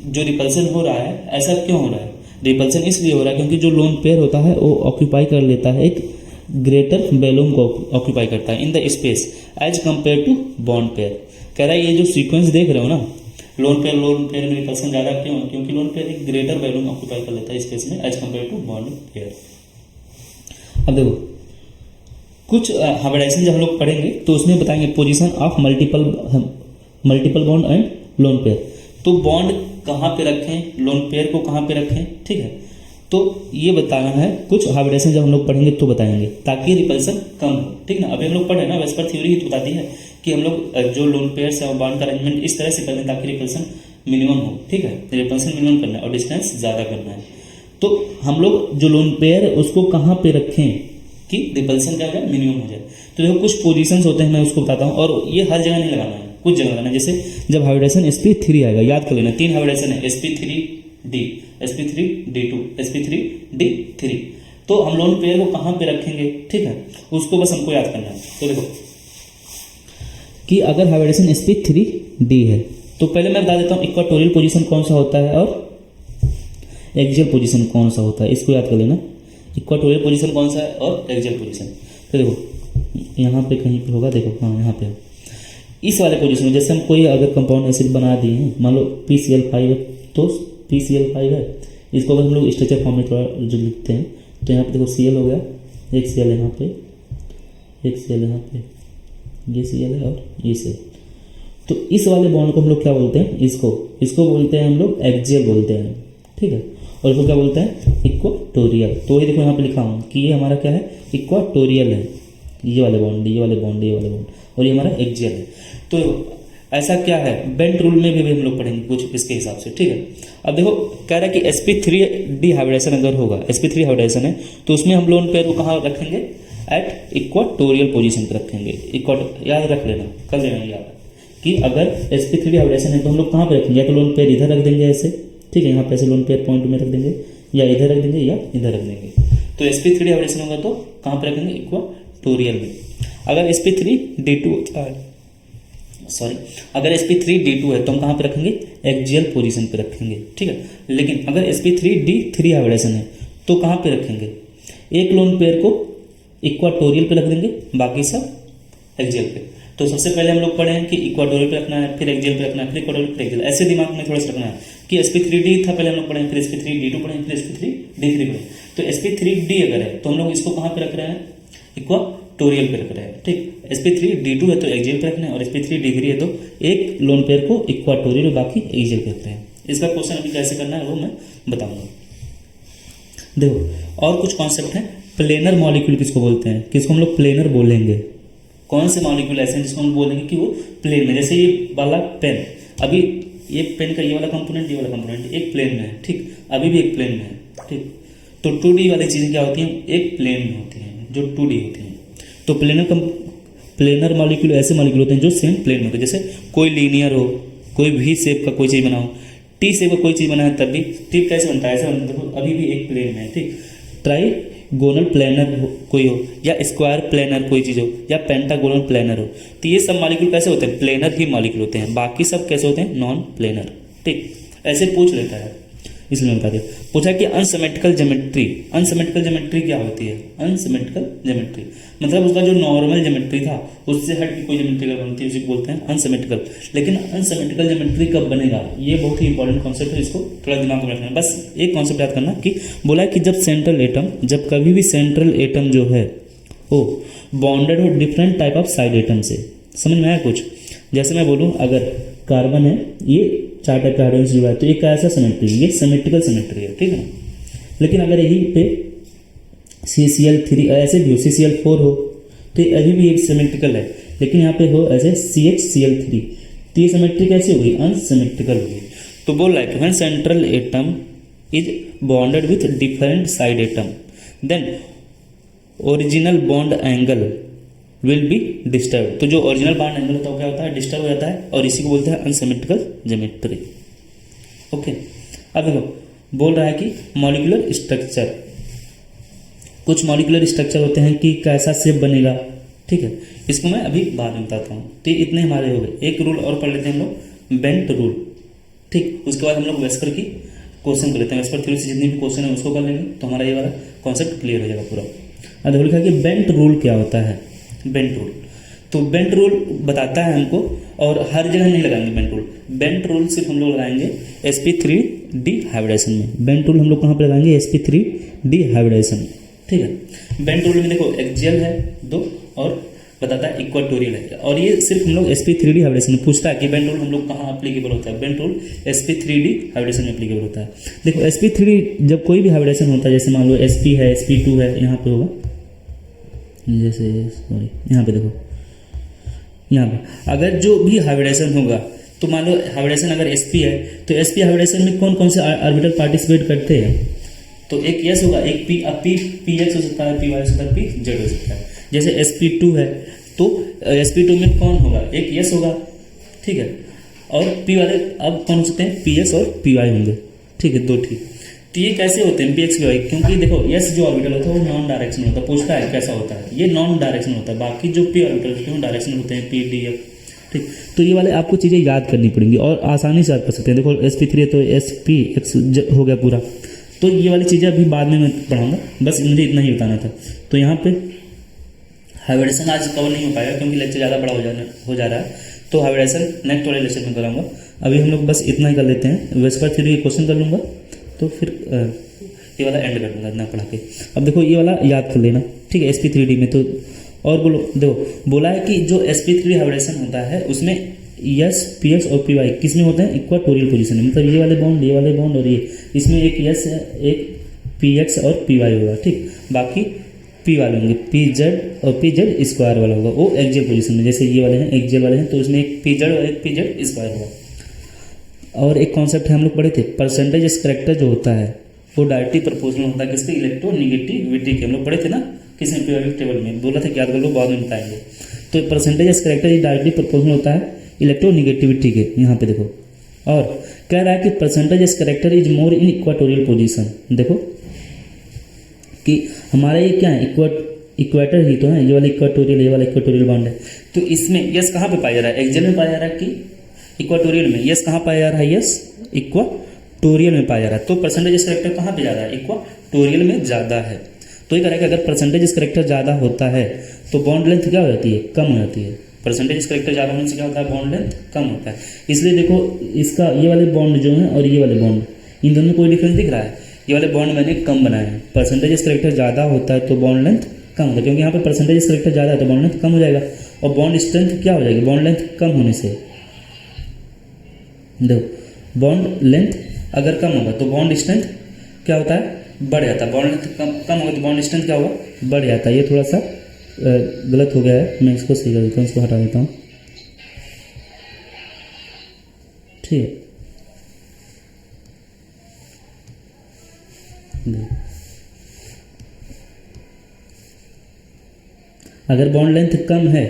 जो रिपल्सन हो रहा है ऐसा क्यों हो रहा है? रिपल्सन इसलिए हो रहा है क्योंकि जो लोन पेयर होता है वो ऑक्यूपाई कर लेता है, एक ग्रेटर वॉल्यूम को ऑक्यूपाई करता है in the space as compare to bond pair. कह रहा है ये जो सीक्वेंस देख रहे हो ना, लोन पेयर में रिपल्सन ज़्यादा क्यों है? क्योंकि लोन पेयर एक ग्रेटर वॉल्यूम ऑक्यूपाई कर लेता है स्पेस में as compare to bond pair. अब देखो कुछ हाइब्रिडाइजेशन जब हम लोग पढ़ेंगे तो उसमें बताएंगे position of multiple bond and lone pair, तो बॉन्ड कहाँ पे रखें, लोन पेयर को कहाँ पे रखें, ठीक है, तो ये बताना है। कुछ हाइब्रिडाइजेशन जब हम लोग पढ़ेंगे तो बताएंगे ताकि रिपल्सन कम हो, ठीक ना। अभी हम लोग पढ़े ना, वेस्पर थ्योरी ही तो बताती है कि हम लोग जो लोन पेयर्स है और बॉन्ड का अरेंजमेंट इस तरह से कर दें ताकि रिपल्सन मिनिमम हो, ठीक है, रिपल्सन मिनिमम करना है और डिस्टेंस ज़्यादा करना है। तो हम लोग जो लोन पेयर है उसको कहाँ पे रखें कि रिपल्सन क्या है मिनिमम हो जाए। तो देखो कुछ पोजीशंस होते हैं, मैं उसको बताता हूँ, और ये हर जगह नहीं लगाना है, कुछ जगह लगाना है। जैसे जब हाइब्रिडाइजेशन sp3 आएगा, याद कर लेना 3 हाइब्रिडाइजेशन है, sp3d, sp3d2, sp3d3, तो हम लोन पेयर को कहाँ पे रखेंगे, ठीक है, उसको बस हमको याद करना है। तो देखो कि अगर हाइब्रिडाइजेशन sp3d है तो पहले मैं बता देता हूँ इक्वाटोरियल पोजीशन कौन सा होता है और एक्सियल पोजीशन कौन सा होता है, इसको याद कर लेना। इक्वाटोरियल पोजीशन कौन सा है और एक्सियल पोजीशन, तो देखो यहाँ पे कहीं पे होगा, देखो हाँ यहाँ पे इस वाले पोजीशन में जैसे हम कोई अगर कंपाउंड एसिड बना दिए हैं, मान लो PCl5 है, तो PCl5 है, इसको अगर हम लोग स्ट्रक्चर फॉर्म में थोड़ा जो लिखते हैं तो यहाँ पे देखो Cl हो गया, एक Cl यहाँ पे, एक Cl यहाँ पे, ये Cl है और ये Cl, तो इस वाले बॉन्ड को हम लोग क्या बोलते हैं, इसको बोलते हैं हम लोग एक्सियल बोलते हैं, ठीक है, और इसको क्या बोलते हैं इक्वाटोरियल। तो ये देखो यहाँ पे लिखा हूँ कि ये हमारा क्या है इक्वाटोरियल है, ये वाले बॉन्ड, और ये हमारा एक्सियल है। तो ऐसा क्या है, बेंट रूल में भी हम लोग पढ़ेंगे कुछ इसके हिसाब से, ठीक है। अब देखो कह रहा है कि sp3d हाइब्रिडाइजेशन अगर होगा, sp3 हाइब्रिडाइजेशन है तो उसमें हम लोन पेयर को कहाँ रखेंगे, एट इक्वाटोरियल पोजीशन पर रखेंगे। याद रख लेना, कर लेना याद कि अगर sp3d हाइब्रिडाइजेशन है तो हम लोग कहाँ पे रखेंगे, या तो लोन पेयर इधर रख देंगे ऐसे, ठीक है, यहाँ पे ऐसे लोन पेयर पॉइंट में रख देंगे, या इधर रख देंगे या इधर रख देंगे। तो sp3d हाइब्रिडाइजेशन होगा तो कहाँ पे रखेंगे, इक्वाटोरियल में। अगर sp3d2 अगर sp3d2 है तो हम कहाँ पे रखेंगे, एक्सियल पोजीशन पे रखेंगे, ठीक है। लेकिन अगर sp3d3 हाइब्रिडाइजेशन है तो कहाँ पे रखेंगे, एक लोन पेयर को इक्वाटोरियल पे रख देंगे, बाकी सब एक्सियल पे। तो सबसे पहले हम लोग पढ़े हैं कि इक्वाटोरियल पे रखना है, फिर एक्सियल पे रखना है, फिर इक्वाटोरियल पे एक्सियल, ऐसे दिमाग में थोड़ा सा रखना है कि sp3d था पहले हम लोग पढ़े, फिर sp3d2 पढ़े, फिर sp3d3 पढ़े। तो sp3d अगर है तो हम लोग इसको कहाँ पे रख रहे हैं, इक्वाटोरियल पे रख रहे हैं, ठीक। sp3d2 है तो एक्सियल पे रखना है, और sp3d3 है तो एक लोन पेयर को इक्वाटोरियल और बाकी एक्सियल पे रख रहे हैं। इसका क्वेश्चन अभी कैसे करना है वो मैं बताऊंगा। देखो और कुछ कॉन्सेप्ट है, प्लेनर मॉलिक्यूल किसको बोलते हैं, किसको हम लोग प्लेनर बोलेंगे, कौन से मॉलिक्यूल ऐसे हैं जिसको हम बोलेंगे कि वो प्लेन में, जैसे ये वाला पेन, अभी ये पेन का ये वाला कंपोनेंट, ये वाला कंपोनेंट एक प्लेन में है, ठीक, अभी भी एक प्लेन में है, ठीक। तो 2D वाली चीज़ें क्या होती हैं, एक प्लेन में होती हैं, जो 2D होती हैं। तो प्लेनर मॉलिक्यूल ऐसे मॉलिक्यूल होते हैं जो सेम प्लेन में होते हैं। जैसे कोई लीनियर हो, कोई भी शेप का कोई चीज़ बनाओ, टी शेप का कोई चीज़ बना है तब भी, ठीक, कैसे बनता है, ऐसा बनता है, देखो अभी भी एक प्लेन में है, ठीक। ट्राई गोनल प्लेनर कोई हो, या स्क्वायर प्लेनर कोई चीज़ हो, या पेंटागोनल प्लेनर हो, तो ये सब मॉलिक्यूल कैसे होते हैं? प्लेनर ही मॉलिक्यूल होते हैं। बाकी सब कैसे होते हैं? Non planar. ठीक, ऐसे पूछ लेता है, इसलिए बता दिया। पूछा कि अनसिमेट्रिकल ज्योमेट्री, अनसिमेट्रिकल ज्योमेट्री क्या होती है? अनसिमेट्रिकल ज्योमेट्री मतलब उसका जो नॉर्मल ज्योमेट्री था उससे हट के कोई ज्योमेट्री बनती है, उसी को बोलते हैं अनसिमेट्रिकल। लेकिन अनसिमेट्रिकल ज्योमेट्री कब बनेगा? ये बहुत ही इंपॉर्टेंट कॉन्सेप्ट है, इसको थोड़ा दिमाग में रखना है। बस एक कॉन्सेप्ट याद करना कि बोला है कि जब सेंट्रल एटम, जब कभी भी सेंट्रल एटम जो है वो बॉन्डेड हो different type of side atom से। समझ में आया कुछ? जैसे मैं बोलूँ अगर कार्बन है, ये 4 टाइप का हाइड्रोजन से जुड़ा है, तो एक कैसा सिमेट्री, ये सिमेट्रिकल सिमेट्री है, ठीक है ना। लेकिन अगर यहीं पे CCl3 ऐसे भी हो, CCl4 हो, तो अभी भी एक सिमेट्रिकल है, लेकिन यहाँ पे हो ऐसे CHCl3, तो ये सिमेट्री कैसी हो गई? अनसिमेट्रिकल हो गई। तो बोल रहा है कि when central atom is bonded with different side atom then original bond angle will be disturb. तो जो ओरिजिनल बॉन्ड एंगल होता है वो क्या होता है? डिस्टर्ब हो जाता है, और इसी को बोलते हैं अनसिमेट्रिकल ज्योमेट्री। ओके, अब देखो बोल रहा है कि मॉलिक्यूलर स्ट्रक्चर, कुछ मॉलिक्यूलर स्ट्रक्चर होते हैं कि कैसा शेप बनेगा, ठीक है, इसको मैं अभी बाद में बताता हूँ। तो इतने हमारे हो गए। एक रूल और पढ़ लेते हैं हम लोग, बेंट रूल, ठीक। उसके बाद हम लोग वेस्पर की क्वेश्चन कर लेते हैं। वेस्पर थ्योरी से जितने भी क्वेश्चन है उसको कर लेंगे, तो हमारा ये वाला कॉन्सेप्ट क्लियर हो जाएगा पूरा। अब देखो लिखा है कि बेंट रूल क्या होता है? बेंट रूल, तो बेंट रूल बताता है हमको, और हर जगह नहीं लगाएंगे बेंट रूल। बेंट रूल सिर्फ हम लोग लगाएंगे sp3d हाइब्रिडाइजेशन में। बेंट रूल हम लोग कहाँ पर लगाएंगे? sp3d हाइब्रिडाइजेशन, ठीक है। बेंट रूल में देखो एक्सियल है 2 और बताता है इक्वाटोरियल है, और ये सिर्फ हम लोग sp3d हाइब्रिडेशन में पूछता है कि बेंट रूल हम लोग कहाँ अप्लीकेबल होता है। बेंट रूल sp3d हाइब्रिडेशन में अप्लीकेबल होता है। देखो sp3d जब कोई भी हाइब्रिडेशन होता है, जैसे मान लो sp है, sp2 है, यहाँ पे होगा, जैसे सॉरी यहाँ पे देखो, यहाँ पे अगर जो भी हाइब्रिडेशन होगा, तो मान लो हाइब्रिडेशन अगर sp है, तो sp हाइब्रिडेशन में कौन कौन से ऑर्बिटल पार्टिसिपेट करते हैं? तो एक s होगा, एक px हो सकता है, py हो सकता है, pz हो सकता है। जैसे sp2 है, तो sp2 में कौन होगा? एक s होगा, ठीक है, और p वाले अब कौन हो सकते हैं? px और py होंगे, ठीक है, 2 ठीक। तो ये कैसे होते हैं px py? क्योंकि देखो s जो ऑर्बिटल होता है वो नॉन डायरेक्शनल होता है। पूछता है कैसा होता है? ये नॉन डायरेक्शनल होता है। बाकी जो p ऑर्बिटल होते हैं डायरेक्शनल होते हैं, p d f, ठीक। तो ये वाले आपको चीज़ें याद करनी पड़ेंगी और आसानी से याद कर सकते हैं। देखो sp3 है तो spx हो गया पूरा। तो ये वाली चीज़ें अभी बाद में मैं पढ़ाऊंगा, बस मुझे इतना ही बताना था। तो यहाँ पे हाइब्रिडेशन आज कवर नहीं हो पाएगा क्योंकि लेक्चर ज़्यादा बड़ा हो जा रहा है, तो हाइब्रिडेशन नेक्स्ट वाले लेक्चर में कराऊंगा। अभी हम लोग बस इतना ही कर लेते हैं। वेस्पर थ्योरी क्वेश्चन कर लूँगा, तो फिर ये वाला एंड कर दूँगा इतना पढ़ा के। अब देखो ये वाला याद कर लेना, ठीक है, sp3d में। तो और बोलो, देखो बोला है कि जो sp3 हाइब्रिडेशन होता है उसमें s px और py किस में होते हैं? इक्वाटोरियल पोजीशन में। मतलब ये वाले बॉन्ड और ये, इसमें एक s है, एक px और py होगा, ठीक। बाकी p वाले होंगे, pz और pz स्क्वायर वाला होगा, वो एक्सियल पोजीशन में। जैसे ये वाले हैं एक्सियल वाले हैं, तो उसमें एक pz और एक pz स्क्वायर होगा। और एक कॉन्सेप्ट है हम लोग पढ़े थे, परसेंटेज करेक्टर जो होता है वो डायरेक्टली प्रोपोर्शनल होता है किसके? इलेक्ट्रोनेगेटिविटी के। हम लोग पढ़े थे ना किसने? पीरियोडिक टेबल में बोला था, याद कर लो, बाद में बताएंगे। तो परसेंटेज करेक्टर डायरेक्टली प्रोपोर्शनल होता है इलेक्ट्रोनेगेटिविटी के। यहाँ पे देखो, और कह रहा है कि percentage character is more in equatorial position. देखो कि हमारा ये क्या है? इक्वेटर ही तो है, ये वाला इक्वाटोरियल, ये वाला इक्वाटोरियल बॉन्ड है। तो इसमें यस कहाँ पे पाया जा रहा है? एक्सियल में पाया जा रहा है कि इक्वाटोरियल में? यस कहाँ पाया जा रहा है? यस इक्वाटोरियल में पाया जा रहा है। तो परसेंटेज करेक्टर कहाँ पे ज़्यादा है? इक्वाटोरियल में ज़्यादा है। तो ये कह रहा है कि अगर परसेंटेज करेक्टर ज़्यादा होता है तो बॉन्ड लेंथ क्या हो जाती है? कम हो जाती है। परसेंटेज करेक्टर ज़्यादा होने से क्या होता है? बॉन्ड लेंथ कम होता है। इसलिए देखो इसका ये वाले बॉन्ड जो है और ये वाले बॉन्ड, इन दोनों में कोई डिफरेंस दिख रहा है? ये वाले बॉन्ड मैंने कम बनाए हैं। परसेंटेज करेक्टर ज़्यादा होता है तो बॉन्ड लेंथ कम होता है, क्योंकि यहाँ पे परसेंटेज करेक्टर ज़्यादा है तो बॉन्ड लेंथ कम हो जाएगा। और बॉन्ड स्ट्रेंथ क्या हो जाएगी? बॉन्ड लेंथ कम होने से, देखो बॉन्ड लेंथ अगर कम होगा तो बॉन्ड स्ट्रेंथ क्या होता है? बढ़ जाता है। बॉन्ड लेंथ कम होगा तो बॉन्ड स्ट्रेंथ क्या होगा? बढ़ जाता है। ये थोड़ा सा गलत हो गया है, मैं इसको सही कर देता हूँ, इसको हटा देता हूँ, ठीक है। अगर बॉन्ड लेंथ कम है,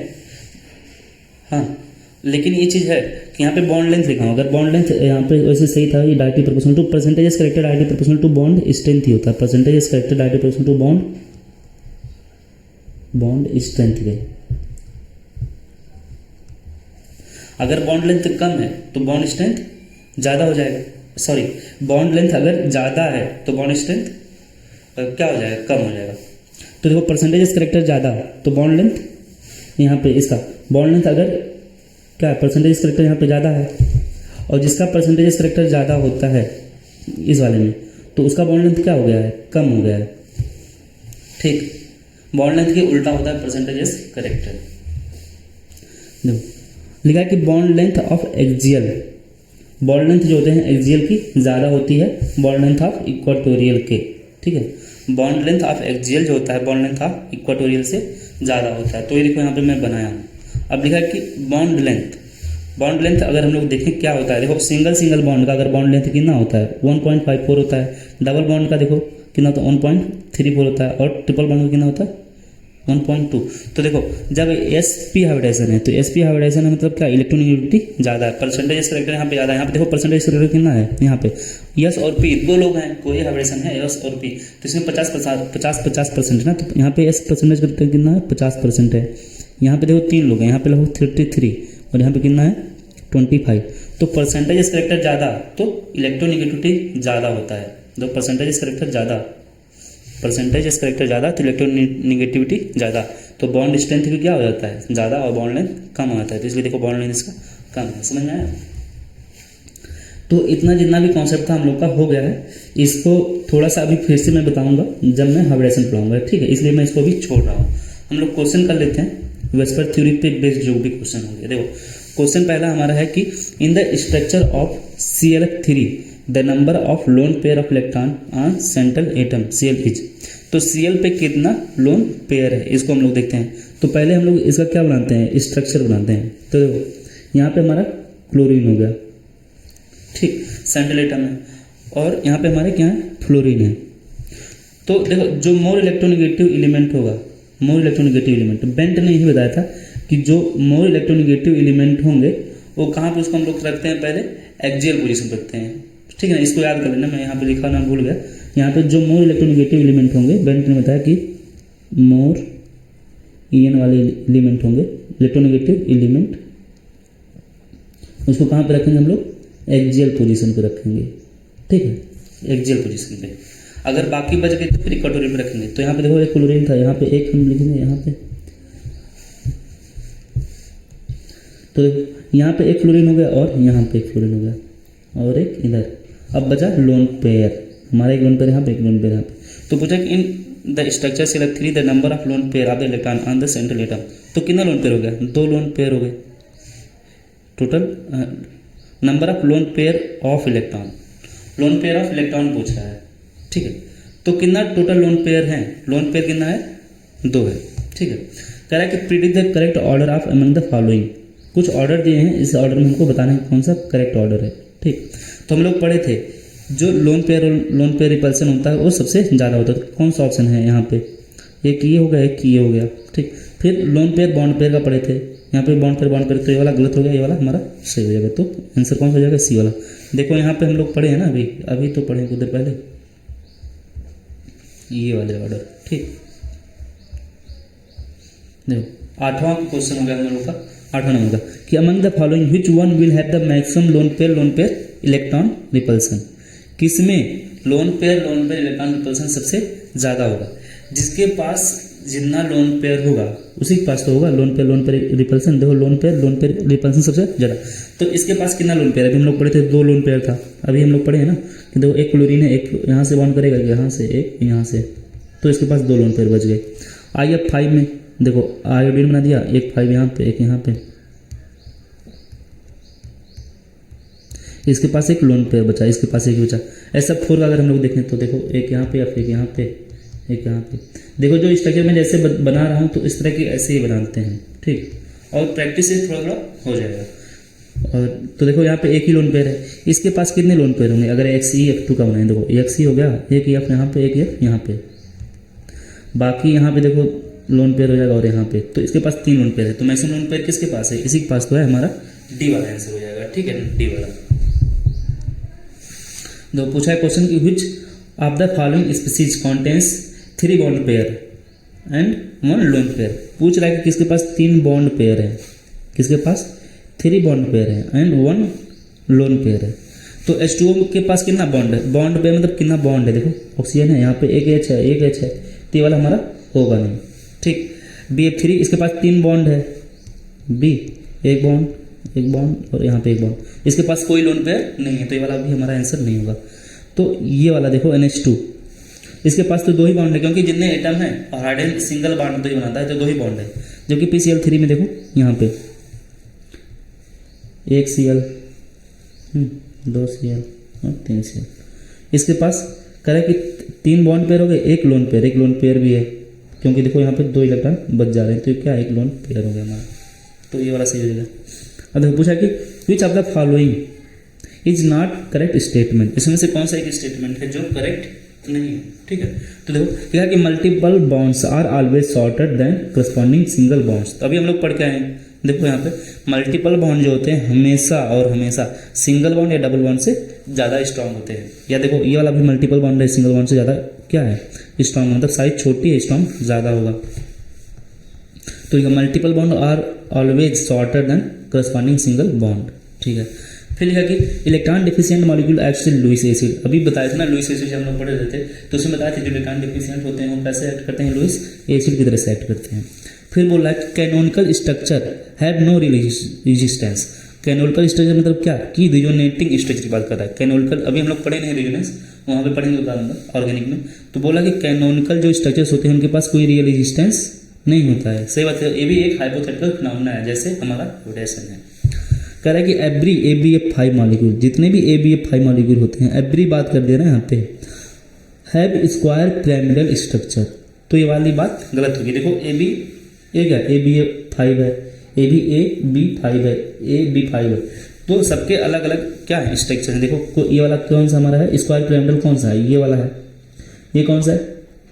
हाँ, लेकिन ये चीज़ है कि यहाँ पे बॉन्ड लेंथ लिखा हूँ। अगर बॉन्ड लेंथ यहाँ पे वैसे सही था, ये directly proportional to percentage character directly proportional to bond strength ही होता है। Percentage character directly proportional to bond bond strength के। अगर बॉन्ड लेंथ कम है तो बॉन्ड स्ट्रेंथ ज़्यादा हो जाएगा, सॉरी बॉन्ड लेंथ अगर ज़्यादा है तो बॉन्ड स्ट्रेंथ क्या हो जाएगा, कम हो जाएगा। तो देखो परसेंटेज करेक्टर ज़्यादा तो बॉन्ड लेंथ यहाँ पे इसका बॉन्ड लेंथ अगर क्या परसेंटेज करेक्टर यहाँ पे ज़्यादा है और जिसका परसेंटेज करेक्टर ज़्यादा होता है इस वाले में तो उसका बॉन्ड लेंथ क्या हो गया है, कम हो गया है। ठीक, बॉन्ड लेंथ के उल्टा होता है परसेंटेज करेक्टर। देखो लिखा है कि bond length of axial, bond length जो होते हैं एक्सियल की ज़्यादा होती है बॉन्ड लेंथ ऑफ इक्वाटोरियल के। ठीक है, बॉन्ड लेंथ ऑफ एक्सियल जो होता है बॉन्ड लेंथ ऑफ इक्वाटोरियल से ज़्यादा होता है। तो ये देखो यहाँ पे मैं बनाया हूँ। अब लिखा है कि बॉन्ड लेंथ अगर हम लोग देखें क्या होता है, देखो सिंगल बॉन्ड का अगर बॉन्ड लेंथ कितना होता है 1.54 होता है, डबल बॉन्ड का देखो कितना होता है 1.34 होता है और ट्रिपल बॉन्ड का कितना होता है 1.2। तो देखो जब sp हाइब्रिडाइजेशन है तो sp हाइब्रिडाइजेशन है मतलब क्या, इलेक्ट्रोनेगेटिविटी ज़्यादा है, परसेंटेज करेक्टर यहाँ पे ज़्यादा है। यहाँ पे देखो परसेंटेज करेक्टर कितना है, यहाँ पे यस और पी दो लोग हैं, कोई हाइब्रिडाइजेशन है यस और पी, तो इसमें 50% ना, तो यहाँ पे एस परसेंटेज करेक्टर कितना है 50% है। यहाँ पे देखो 3 लोग हैं, यहाँ पे लगभग 33 और यहाँ पे कितना है 25। तो परसेंटेज करेक्टर ज़्यादा तो इलेक्ट्रोनेगेटिविटी ज़्यादा होता है। तो परसेंटेज करेक्टर ज़्यादा तो इलेक्ट्रोनेगेटिविटी ज़्यादा, तो बॉन्ड स्ट्रेंथ भी क्या हो जाता है ज़्यादा और बॉन्ड लेंथ कम हो जाता है। तो इसलिए देखो बॉन्ड लेंथ इसका कम है। समझ में आया? तो इतना जितना भी कॉन्सेप्ट था हम लोग का हो गया है। इसको थोड़ा सा अभी फिर से मैं बताऊंगा जब मैं हाइब्रिडेशन पढ़ाऊंगा, ठीक है, इसलिए मैं इसको अभी छोड़ रहा हूँ। हम लोग क्वेश्चन कर लेते हैं वेस्पर थ्योरी पे बेस्ड जो भी क्वेश्चन होंगे। देखो क्वेश्चन पहला हमारा है कि in the structure of CL3 the number of lone pair of electron on central atom Cl is. तो Cl पे कितना लोन पेयर है इसको हम लोग देखते हैं। तो पहले हम लोग इसका क्या बनाते हैं, स्ट्रक्चर बनाते हैं। तो देखो यहाँ पे हमारा क्लोरीन हो गया, ठीक, सेंट्रल एटम है, और यहाँ पे हमारे क्या है फ्लोरीन है। तो देखो जो मोर इलेक्ट्रोनेगेटिव एलिमेंट होगा, मोर इलेक्ट्रोनेगेटिव एलिमेंट बेंट ने यही बताया था कि जो मोर इलेक्ट्रोनेगेटिव एलिमेंट होंगे वो कहाँ पे उसको हम लोग रखते हैं, पहले एक्सियल पोजीशन पर रखते हैं। ठीक है ना, इसको याद कर लेना, मैं यहाँ पे लिखा ना भूल गया। यहाँ पे जो मोर इलेक्ट्रोनेगेटिव एलिमेंट होंगे बेंट ने बताया कि मोर EN वाले एलिमेंट होंगे इलेक्ट्रोनेगेटिव एलिमेंट, उसको कहाँ पे रखेंगे हम लोग, एक्सियल पोजीशन पे रखेंगे। ठीक है, एक्सियल पोजीशन पे। अगर बाकी बच गए तो फिर इक्वाटोरियल पे रखेंगे। तो यहाँ पे देखो एक क्लोरीन था, यहाँ पे एक हम लिखेंगे यहाँ पे, तो देखो यहाँ पे एक फ्लोरीन हो गया और यहाँ पे एक फ्लोरीन हो गया और एक इधर। अब बचा लोन पेयर, हमारा एक लोन पेयर यहाँ पे एक लोन पेयर यहाँ पे। तो पूछा कि in the structure CL3 the number of lone pair of the electron on the central atom. तो कितना लोन पेयर हो गया, 2 लोन पेयर हो गए total. Number of lone pair of electron, lone pair of electron पूछ रहा है, ठीक है। तो कितना टोटल लोन पेयर हैं, लोन पेयर कितना है 2 है, ठीक है। कह रहा है कि predict the correct order of among the following. कुछ ऑर्डर दिए हैं, इस ऑर्डर में हमको बताना है कौन सा करेक्ट ऑर्डर है, ठीक। तो हम लोग पढ़े थे जो लोन पेयर रिपल्सन होता है वो सबसे ज़्यादा होता है। तो कौन सा ऑप्शन है यहाँ पे, एक ये हो गया एक ये हो गया, ठीक। फिर लोन पेयर बॉन्ड पेयर का पढ़े थे, यहाँ पे बॉन्ड पेयर तो ये वाला गलत हो गया, ये वाला हमारा सही हो जाएगा। तो आंसर कौन सा हो जाएगा, C वाला। देखो यहाँ पे हम लोग पढ़े हैं ना, अभी तो पढ़े कुछ देर पहले ये वाले ऑर्डर, ठीक। देखो 8वां क्वेश्चन हो गया हम लोग का, 8वां नंबर का, कि among the following which one will have the maximum lone pair electron repulsion. किसमें लोन पेयर इलेक्ट्रॉन रिपल्सन सबसे ज़्यादा होगा, जिसके पास जितना लोन पेयर होगा उसी के पास तो होगा लोन पेयर रिपल्सन। देखो लोन पेयर रिपल्सन सबसे ज़्यादा। तो इसके पास कितना लोन पेयर, अभी हम लोग पढ़े थे 2 लोन पेयर था, अभी हम लोग पढ़े हैं ना कि देखो एक क्लोरीन है, एक यहाँ से बॉन्ड करेगा, यहाँ से एक यहाँ से, तो इसके पास 2 लोन पेयर बच गए। IF5 में देखो आयोडीन बना दिया, एक 5 यहाँ पे एक यहाँ पे, इसके पास एक लोन पेयर बचा, इसके पास एक बचा। ऐसा 4 का अगर हम लोग देखें तो देखो एक यहाँ पे या फिर यहाँ पे एक यहाँ पे। देखो जो स्ट्रक्चर में जैसे बना रहा हूँ तो इस तरह के ऐसे ही बनाते हैं, ठीक। और प्रैक्टिस से थोड़ा थोड़ा हो जाएगा। और तो देखो यहाँ पे एक ही लोन पेयर है, इसके पास कितने लोन पेयर होंगे अगर XE F2 का बनाए। देखो XE हो गया, एक F यहाँ पे, एक F यहाँ पे, बाकी यहाँ पे देखो लोन पेयर हो जाएगा और यहाँ पे। तो इसके पास 3 लोन पेयर है। तो मैक्सिमम लोन पेयर किसके पास है, इसी के पास तो है, हमारा D वाला आंसर हो जाएगा, ठीक है, D वाला। तो पूछा है क्वेश्चन कि which of the following species contains 3 bond pair. And 1 lone pair. पूछ रहा है कि किसके पास 3 बॉन्ड पेयर है, किसके पास 3 बॉन्ड पेयर है एंड 1 लोन पेयर है। तो H2O के पास कितना बॉन्ड है, बॉन्ड पेयर मतलब कितना बॉन्ड है, देखो ऑक्सीजन है यहाँ पे, एक H है, एक H है, तो ये वाला हमारा होगा नहीं, ठीक। BF3 इसके पास 3 बॉन्ड है, B एक बॉन्ड और यहाँ पे एक बॉन्ड, इसके पास कोई लोन पेयर नहीं है, तो ये वाला भी हमारा आंसर नहीं होगा। तो ये वाला देखो NH2, इसके पास तो 2 ही बॉन्ड है, क्योंकि जितने एटम है और हाइड्रोजन सिंगल बॉन्ड तो ही बनाता है, तो 2 ही बॉन्ड है। जबकि PCl3 में देखो यहाँ पे 1 Cl, 2 Cl और 3 Cl, इसके पास करे कि 3 बॉन्ड पेयर हो गए, एक लोन पेयर भी है, क्योंकि देखो यहाँ पे 2 इलेक्ट्रॉन बच जा रहे हैं, तो क्या एक लोन पेयर हो गया हमारा, तो ये वाला सही हो जाएगा। अब देखो पूछा कि विच of the following is not correct statement, इसमें से कौन सा एक स्टेटमेंट है जो करेक्ट नहीं है, ठीक है। तो देखो क्या कि multiple bonds are always shorter than corresponding single bonds. तो अभी हम लोग पढ़ के आए हैं, देखो यहाँ पे मल्टीपल बॉन्ड जो होते हैं हमेशा सिंगल बॉन्ड या डबल बॉन्ड से ज़्यादा स्ट्रांग होते हैं। या देखो ये वाला भी मल्टीपल बॉन्ड है, सिंगल बॉन्ड से ज़्यादा क्या है स्ट्रांग, मतलब साइज छोटी है, स्ट्रांग ज़्यादा होगा। तो ये multiple bond are always shorter than corresponding single bond, ठीक है। फिर लिखा कि electron deficient molecule acts in Lewis acid. अभी बताया था ना लुईस एसिड हम लोग पढ़े रहते थे, तो उसमें बताया था जो इलेक्ट्रॉन डिफिशिएंट होते हैं वो कैसे एक्ट करते हैं, लुईस एसिड की तरह से एक्ट करते हैं। फिर बोला है canonical structure have no resistance. Canonical structure मतलब क्या कि रिजोनेटिंग स्ट्रक्चर की बात कर रहा है। कैनोनिकल अभी हम लोग पढ़े नहीं रेजोनेंस, वहाँ पे पढ़ेंगे बता दूंगा ऑर्गेनिक में। तो बोला कि कैनोनिकल जो स्ट्रक्चर्स होते हैं उनके पास कोई रियल रेजिस्टेंस नहीं होता है। सही बात है, ये भी एक हाइपोथेटिकल फिनोमेना है, जैसे हमारा रोटेशन है। कह रहा है कि एवरी ABF5 मॉलिक्यूल, जितने भी ABF5 मॉलिक्यूल होते हैं, एवरी बात कर दे रहे हैं यहाँ पे, हैव स्क्वायर पिरामिडल स्ट्रक्चर। तो ये वाली बात गलत होगी। देखो ABF5 है, AB5 है, AB5 है, तो सबके अलग अलग क्या है स्ट्रक्चर है। देखो ये वाला कौन सा हमारा है स्क्वायर पिरामिडल, कौन सा है ये वाला है, ये कौन सा है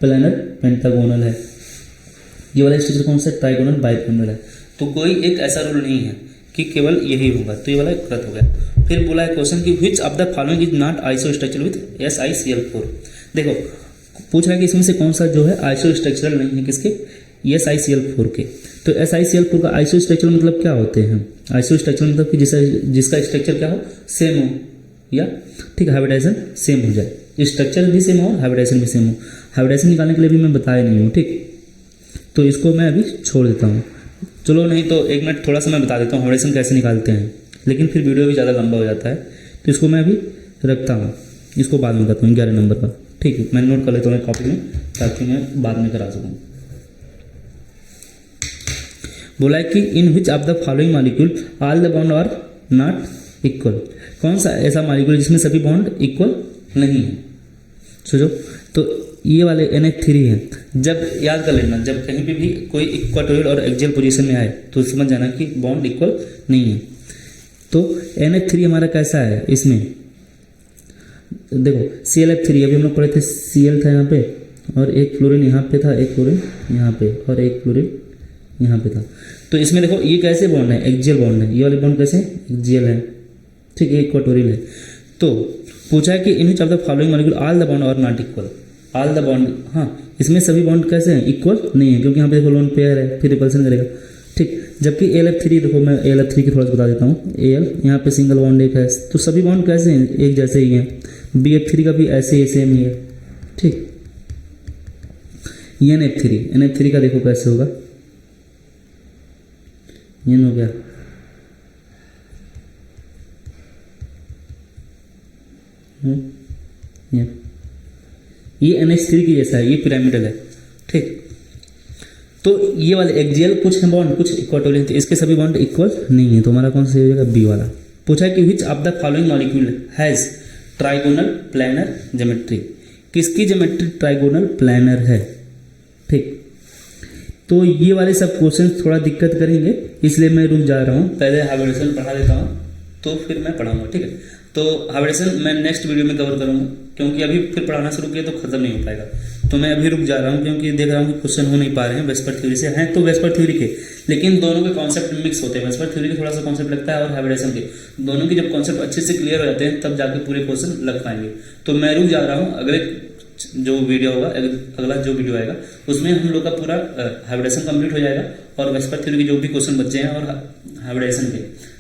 प्लेनर पेंटागोनल है, ये वाला स्ट्रक्चर कौन सा ट्राइगोनल बाइपिरामिडल है। तो कोई एक ऐसा रूल नहीं है कि केवल यही होगा, तो ये वाला गलत हो गया। फिर बोला है क्वेश्चन कि विच of the following is not iso structural with SiCl4। देखो पूछ रहा है कि इसमें से कौन सा जो है आइसो स्ट्रक्चरल नहीं है, किसके SiCl4 के। तो SiCl4 का आइसो स्ट्रक्चरल मतलब क्या होते हैं, आइसो स्ट्रक्चरल मतलब कि जिसका स्ट्रक्चर क्या हो सेम हो, या ठीक हाइब्रिडाइजेशन सेम हो जाए, स्ट्रक्चर भी सेम हो हाइब्रिडाइजेशन भी सेम हो। हाइब्रिडाइजेशन निकालने के लिए भी मैं बताया नहीं हूँ, ठीक। तो इसको मैं अभी छोड़ देता हूँ, चलो नहीं तो 1 मिनट थोड़ा सा मैं बता देता हूँ हाइब्रिडेशन कैसे निकालते हैं, लेकिन फिर वीडियो भी ज़्यादा लंबा हो जाता है, तो इसको मैं अभी रखता हूँ, इसको बाद में करता हूँ 11 नंबर का, ठीक है। मैं नोट कर लेता हूँ कॉपी में ताकि मैं बाद में करा सकूँ। बोला है कि in which of the following molecule all the bond are not equal. कौन सा ऐसा मॉलिक्यूल जिसमें सभी बॉन्ड इक्वल नहीं है, सोचो। तो ये वाले NH3 है। जब याद कर लेना, जब कहीं पे भी कोई इक्वाटोरियल और एक्सियल पोजीशन में आए तो समझ जाना कि बॉन्ड इक्वल नहीं है। तो NH3 हमारा कैसा है, इसमें देखो ClF3 अभी हम लोग पढ़े थे, Cl था यहाँ पे और एक फ्लोरीन यहाँ पे था, एक फ्लोरीन यहाँ पे और एक फ्लोरीन यहाँ पे था। तो इसमें देखो ये कैसे बॉन्ड है, एक्सियल बॉन्ड है, ये वाले बॉन्ड कैसे एक्सियल है, ठीक है, इक्वाटोरियल है। तो पूछा है कि in which of the following molecule all the bond are not equal. All the bond, हाँ इसमें सभी बॉन्ड कैसे हैं इक्वल नहीं है, क्योंकि यहाँ पे देखो लोन पेयर है, फिर रिपल्सन करेगा, ठीक। जबकि AlF3 देखो मैं AlF3 की थोड़ा सा बता देता हूँ। Al यहाँ पे सिंगल बॉन्ड एक है, तो सभी बॉन्ड कैसे हैं एक जैसे ही हैं। BF3 का भी ऐसे ही सेम ही है, ठीक। NF3 का देखो कैसे होगा, ये हो गया, ये NH3 की जैसा है, ये पिरामिडल है, ठीक। तो ये वाले एक्सियल कुछ है बॉन्ड कुछ इक्वाटोरियल, तो इसके सभी बॉन्ड इक्वल नहीं है, तो हमारा कौन सा हो जाएगा बी वाला। पूछा है कि विच of the following molecule has trigonal planner geometry. किसकी ज्योमेट्री ट्राइगोनल प्लानर है, ठीक। तो ये वाले सब क्वेश्चन थोड़ा दिक्कत करेंगे, इसलिए मैं रुक जा रहा हूँ, पहले हाइब्रिडेशन पढ़ा देता हूँ तो फिर मैं पढ़ाऊँगा, ठीक है। तो हाइब्रिडेशन मैं नेक्स्ट वीडियो में कवर करूँगा, क्योंकि अभी फिर पढ़ाना शुरू किया तो खत्म नहीं हो पाएगा। तो मैं अभी रुक जा रहा हूँ क्योंकि देख रहा हूँ कि क्वेश्चन हो नहीं पा रहे हैं वेस्पर थ्योरी से, हैं तो वेस्पर थ्योरी के, लेकिन दोनों के कॉन्सेप्ट मिक्स होते हैं। वेस्पर थ्योरी के थोड़ा सा कॉन्सेप्ट लगता है और हाइब्रिडेशन के, दोनों की जब कॉन्सेप्ट अच्छे से क्लियर हो जाते हैं तब जाके पूरे क्वेश्चन लग पाएंगे। तो मैं रुक जा रहा हूँ, अगले जो वीडियो होगा, अगला जो वीडियो आएगा उसमें हम लोग का पूरा हाइब्रिडेशन कंप्लीट हो जाएगा और वेस्पर थ्योरी के जो भी क्वेश्चन बचे हैं और हाइब्रिडेशन के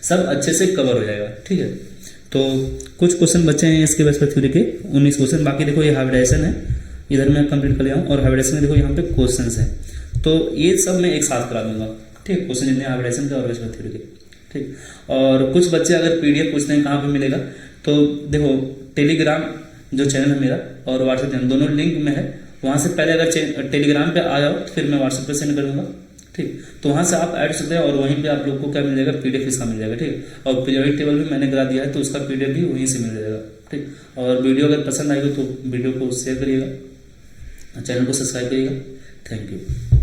सब अच्छे से कवर हो जाएगा। ठीक है, तो कुछ क्वेश्चन बचे हैं इसके वेस्पर थ्योरी के 19 क्वेश्चन। बाकी देखो ये हाइब्रिडेशन है, इधर मैं कंप्लीट कर लिया हूँ और हाइब्रिडेशन में देखो यहाँ पे क्वेश्चन है, तो ये सब मैं एक साथ करा दूंगा। ठीक, क्वेश्चन जितने हाइब्रिडेशन के और वेस्पर थ्योरी के। ठीक, और कुछ बच्चे अगर पीडीएफ पूछते हैं कहाँ पे मिलेगा, तो देखो टेलीग्राम जो चैनल है मेरा और व्हाट्सएप चैनल दोनों लिंक में है, वहाँ से पहले अगर टेलीग्राम पे आ जाओ तो फिर मैं व्हाट्सएप पे सेंड कर दूंगा। ठीक, तो वहाँ से आप ऐड सकते हैं और वहीं पे आप लोग को क्या मिल जाएगा, पीडीएफ इसका मिल जाएगा। ठीक, और पीरियोडिक टेबल भी मैंने करा दिया है तो उसका पीडीएफ भी वहीं से मिल जाएगा। ठीक, और वीडियो अगर पसंद आएगी तो वीडियो को शेयर करिएगा, चैनल को सब्सक्राइब करिएगा। Thank you.